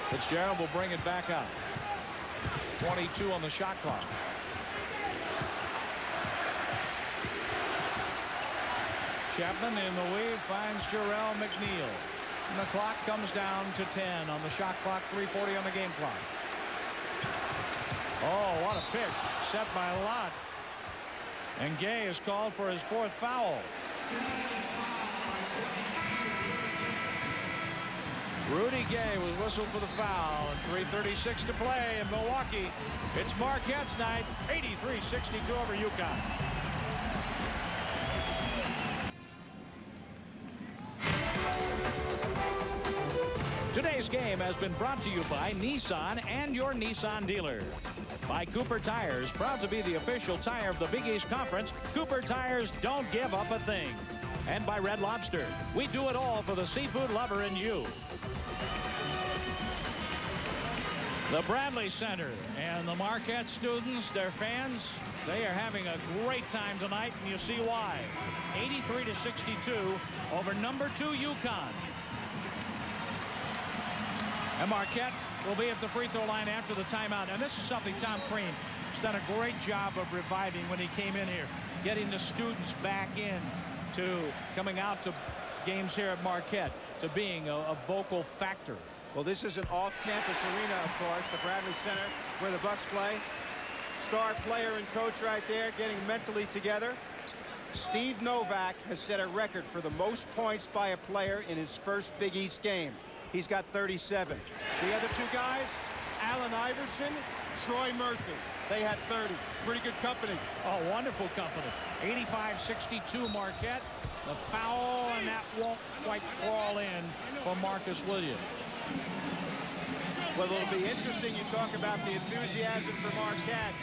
Fitzgerald will bring it back up. 22 on the shot clock. Chapman in the lead finds Jarrell McNeil. And the clock comes down to 10 on the shot clock. 3:40 on the game clock. Oh, what a pick set by Lott. And Gay is called for his 4th foul. Rudy Gay was whistled for the foul. And 3:36 to play in Milwaukee. It's Marquette's night. 83-62 over UConn. Today's game has been brought to you by Nissan and your Nissan dealer. By Cooper Tires, proud to be the official tire of the Big East Conference. Cooper Tires don't give up a thing. And by Red Lobster. We do it all for the seafood lover in you. The Bradley Center and the Marquette students, their fans, they are having a great time tonight, and you see why. 83-62 over number 2 UConn. And Marquette will be at the free throw line after the timeout. And this is something Tom Crean has done a great job of reviving when he came in here, getting the students back in to coming out to games here at Marquette, to being a vocal factor. Well, this is an off-campus arena, of course, the Bradley Center, where the Bucks play. Star player and coach right there getting mentally together. Steve Novak has set a record for the most points by a player in his first Big East game. He's got 37. The other 2 guys, Allen Iverson, Troy Murphy. They had 30. Pretty good company. Oh, wonderful company. 85-62 Marquette. The foul, and that won't quite crawl in for Marcus Williams. Well, it'll be interesting. You talk about the enthusiasm for Marquette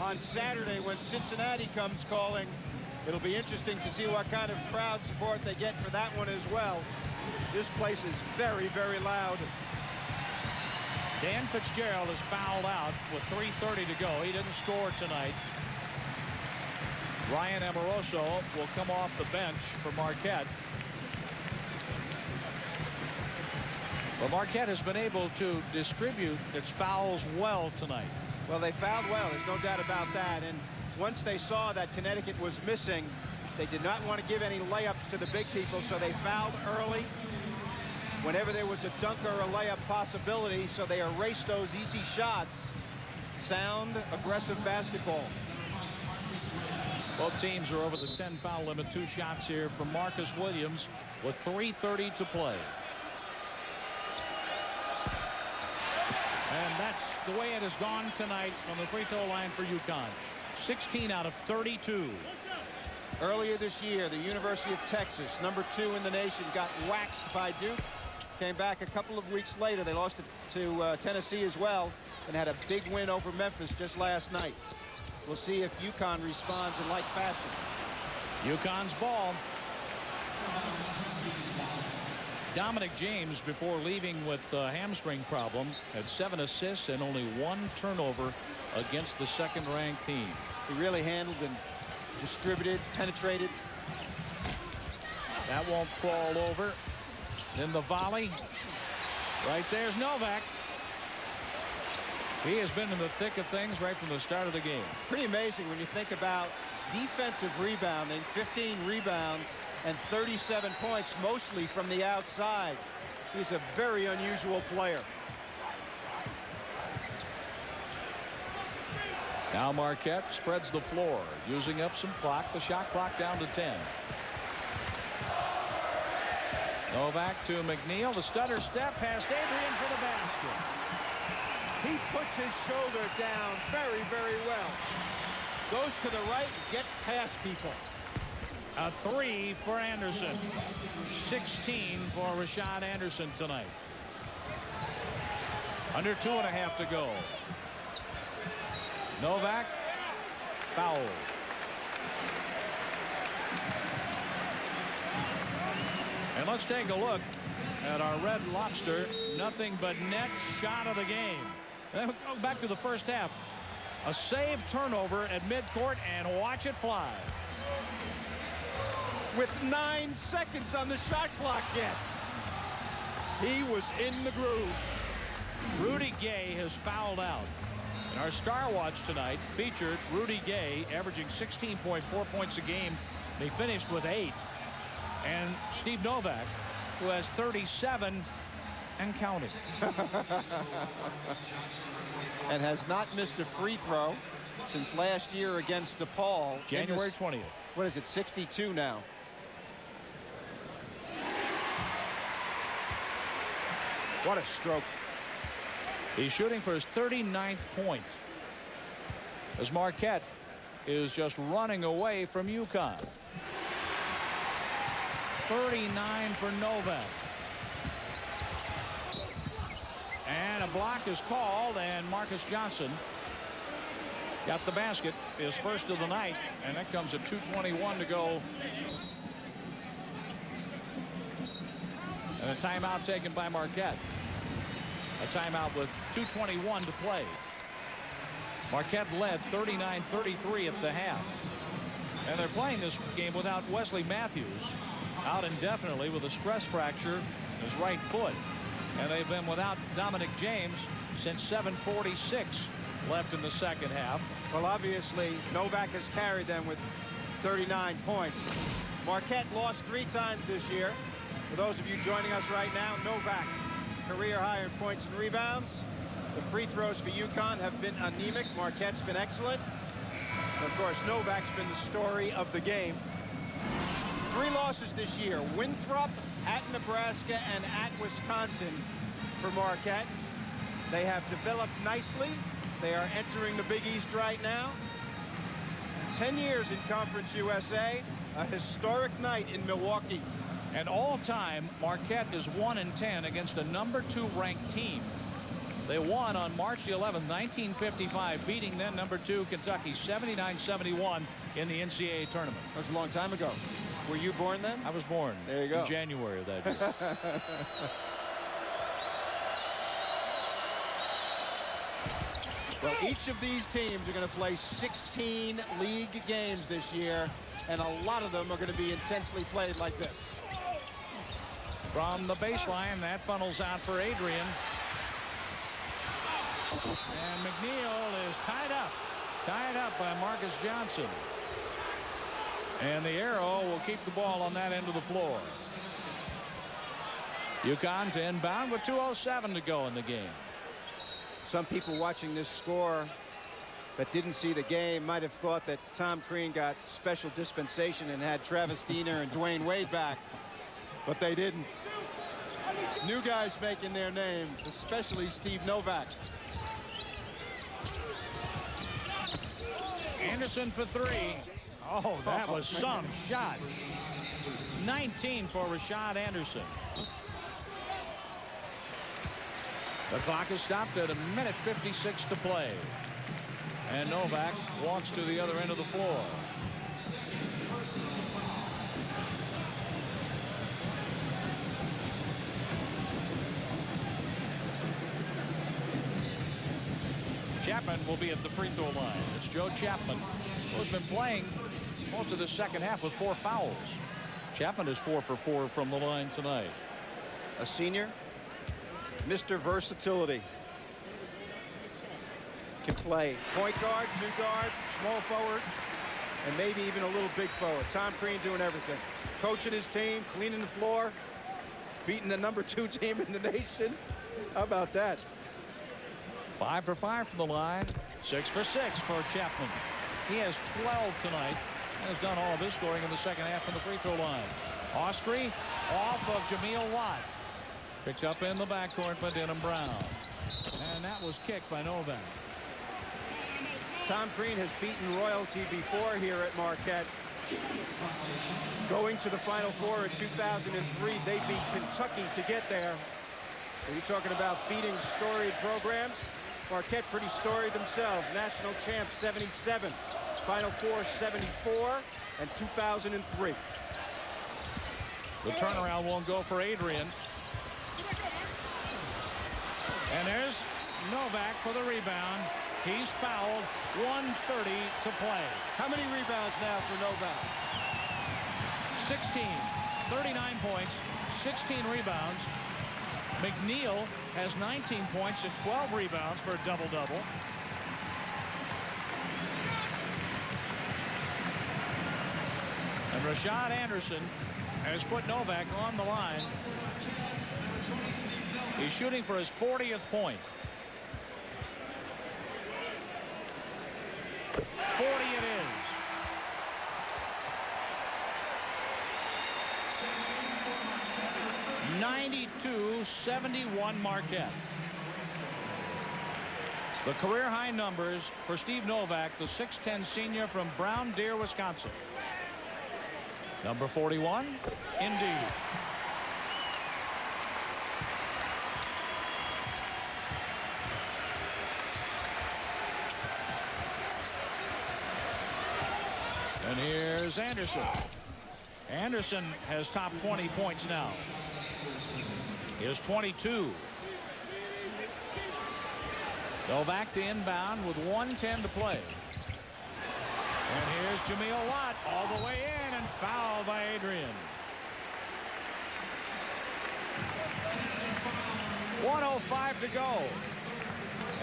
on Saturday when Cincinnati comes calling. It'll be interesting to see what kind of crowd support they get for that one as well. This place is very, very loud. Dan Fitzgerald is fouled out with 3:30 to go. He didn't score tonight. Ryan Amoroso will come off the bench for Marquette. Well, Marquette has been able to distribute its fouls well tonight. Well, they fouled well. There's no doubt about that. And once they saw that Connecticut was missing, they did not want to give any layups to the big people, so they fouled early whenever there was a dunk or a layup possibility, so they erased those easy shots. Sound, aggressive basketball. Both teams are over the 10 foul limit. 2 shots here from Marcus Williams with 3:30 to play. And that's the way it has gone tonight on the free throw line for UConn. 16 out of 32. Earlier this year, the University of Texas, #2 in the nation, got waxed by Duke. Came back a couple of weeks later. They lost to Tennessee as well and had a big win over Memphis just last night. We'll see if UConn responds in like fashion. UConn's ball. Dominic James, before leaving with a hamstring problem, had 7 assists and only 1 turnover against the second-ranked team. He really handled and distributed, penetrated. That won't crawl over. Then the volley. Right there's Novak. He has been in the thick of things right from the start of the game. Pretty amazing when you think about defensive rebounding. 15 rebounds and 37 points, mostly from the outside. He's a very unusual player. Now Marquette spreads the floor, using up some clock. The shot clock down to 10. Novak to McNeil. The stutter step past Adrian for the basket. He puts his shoulder down very, very well. Goes to the right and gets past people. A 3 for Anderson. 16 for Rashad Anderson tonight. Under 2.5 to go. Novak foul. And let's take a look at our Red Lobster. Nothing but net shot of the game. Then we'll go back to the first half. A save turnover at midcourt and watch it fly. With 9 seconds on the shot clock yet. He was in the groove. Rudy Gay has fouled out. And our Star Watch tonight featured Rudy Gay averaging 16.4 points a game. They finished with 8. And Steve Novak, who has 37 and counting. And has not missed a free throw since last year against DePaul. January 20th. What is it, 62 now? What a stroke. He's shooting for his 39th point, as Marquette is just running away from UConn. 39 for Novak. And a block is called, and Marcus Johnson got the basket, his first of the night, and that comes at 2:21 to go. And a timeout taken by Marquette. A timeout with 2:21 to play. Marquette led 39-33 at the half. And they're playing this game without Wesley Matthews, out indefinitely with a stress fracture in his right foot. And they've been without Dominic James since 7:46 left in the second half. Well, obviously, Novak has carried them with 39 points. Marquette lost 3 times this year. For those of you joining us right now, Novak, career high in points and rebounds. The free throws for UConn have been anemic. Marquette's been excellent. And of course, Novak's been the story of the game. 3 losses this year. Winthrop, at Nebraska, and at Wisconsin for Marquette. They have developed nicely. They are entering the Big East right now. 10 years in Conference USA. A historic night in Milwaukee. And all-time, Marquette is 1-10 against a number 2 ranked team. They won on March the 11th, 1955, beating then number 2 Kentucky 79-71 in the NCAA tournament. That was a long time ago. Were you born then? I was born. There you go. In January of that year. Well, each of these teams are going to play 16 league games this year, and a lot of them are going to be intensely played like this. From the baseline, that funnels out for Adrian. And McNeil is tied up by Marcus Johnson. And the arrow will keep the ball on that end of the floor. UConn to inbound with 2:07 to go in the game. Some people watching this score that didn't see the game might have thought that Tom Crean got special dispensation and had Travis Diener and Dwayne Wade back, but they didn't. New guys making their name, especially Steve Novak. Anderson for 3. Oh, that was some shot. 19 for Rashad Anderson. The clock is stopped at 1:56 to play. And Novak walks to the other end of the floor. Chapman will be at the free throw line. It's Joe Chapman, who's been playing most of the second half with 4 fouls. Chapman is 4 for 4 from the line tonight. A senior, Mr. Versatility. Can play point guard, 2 guard, small forward, and maybe even a little big forward. Tom Crean doing everything. Coaching his team, cleaning the floor, beating the number 2 team in the nation. How about that? 5 for 5 from the line. 6 for 6 for Chapman. He has 12 tonight and has done all of his scoring in the second half from the free throw line. Austrie off of Jameel Watt. Picked up in the backcourt by Denham Brown. And that was kicked by Novak. Tom Crean has beaten royalty before here at Marquette. Going to the Final Four in 2003, they beat Kentucky to get there. Are you talking about beating storied programs? Marquette pretty storied themselves. National champs 77, Final Four 74, and 2003. The turnaround won't go for Adrian. And there's Novak for the rebound. He's fouled. 1:30 to play. How many rebounds now for Novak? 16. 39 points. 16 rebounds. McNeil has 19 points and 12 rebounds for a double-double. And Rashad Anderson has put Novak on the line. He's shooting for his 40th point. 40 it is. (92-71) Marquette. The career high numbers for Steve Novak, the 6'10" senior from Brown Deer, Wisconsin. Number 41, indeed. And here's Anderson. Anderson has topped 20 points now. He has 22. Novak to inbound with 1:10 to play. And here's Jameel Watt all the way in and fouled by Adrian. 1:05 to go.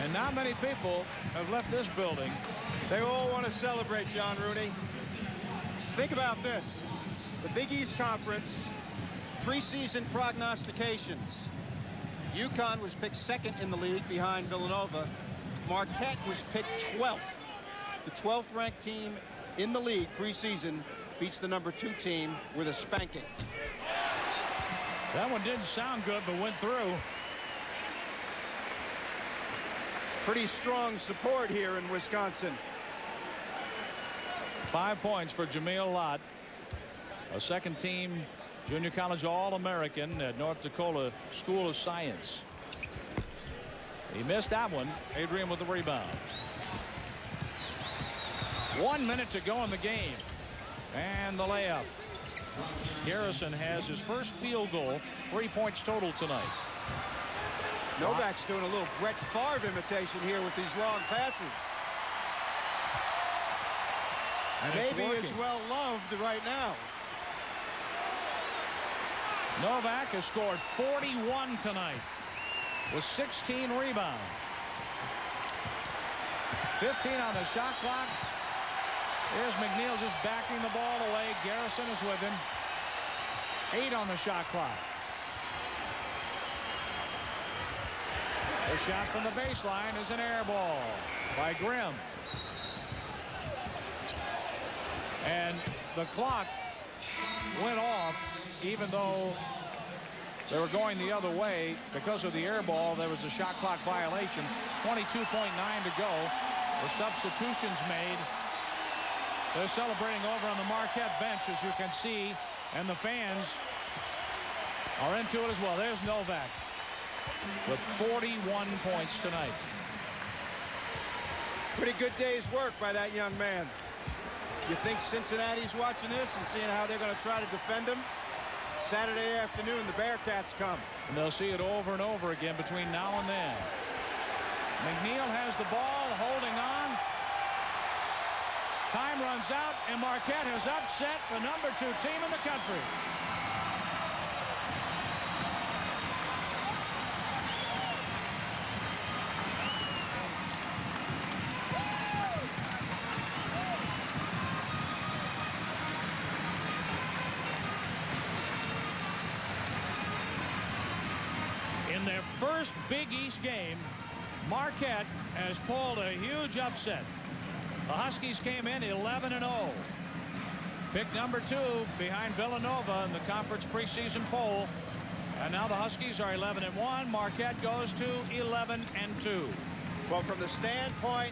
And not many people have left this building. They all want to celebrate, John Rooney. Think about this. The Big East Conference preseason prognostications. UConn was picked 2nd in the league behind Villanova. Marquette was picked 12th. The 12th ranked team in the league preseason beats the number 2 team with a spanking. That one didn't sound good, but went through. Pretty strong support here in Wisconsin. 5 points for Jameel Watt, a second team Junior college All-American at North Dakota School of Science. He missed that one. Adrian with the rebound. 1 minute to go in the game. And the layup. Garrison has his first field goal. 3 points total tonight. Novak's doing a little Brett Favre imitation here with these long passes. And maybe is well loved right now. Novak has scored 41 tonight with 16 rebounds. 15 on the shot clock. Here's McNeil just backing the ball away. Garrison is with him. 8 on the shot clock. The shot from the baseline is an air ball by Grimm. And the clock went off even though they were going the other way. Because of the air ball, there was a shot clock violation. 22.9 to go. The substitutions made. They're celebrating over on the Marquette bench, as you can see, and the fans are into it as well. There's Novak with 41 points tonight. Pretty good day's work by that young man. You think Cincinnati's watching this and seeing how they're going to try to defend him? Saturday afternoon, the Bearcats come. And they'll see it over and over again between now and then. McNeil has the ball, holding on. Time runs out, and Marquette has upset the #2 team in the country. In their first Big East game, Marquette has pulled a huge upset. The Huskies came in 11-0. Pick #2 behind Villanova in the conference preseason poll. And now the Huskies are 11-1. Marquette goes to 11-2. Well, from the standpoint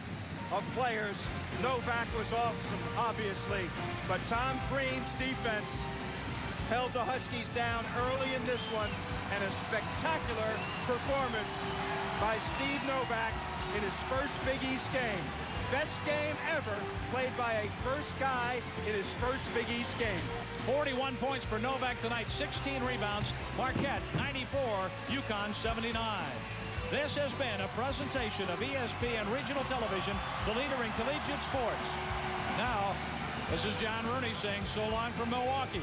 of players, Novak was awesome, obviously. But Tom Crean's defense held the Huskies down early in this one. And a spectacular performance by Steve Novak in his first Big East game. Best game ever played by a first guy in his first Big East game. 41 points for Novak tonight, 16 rebounds. Marquette 94, UConn 79. This has been a presentation of ESPN Regional Television, the leader in collegiate sports. Now, this is John Rooney saying so long from Milwaukee.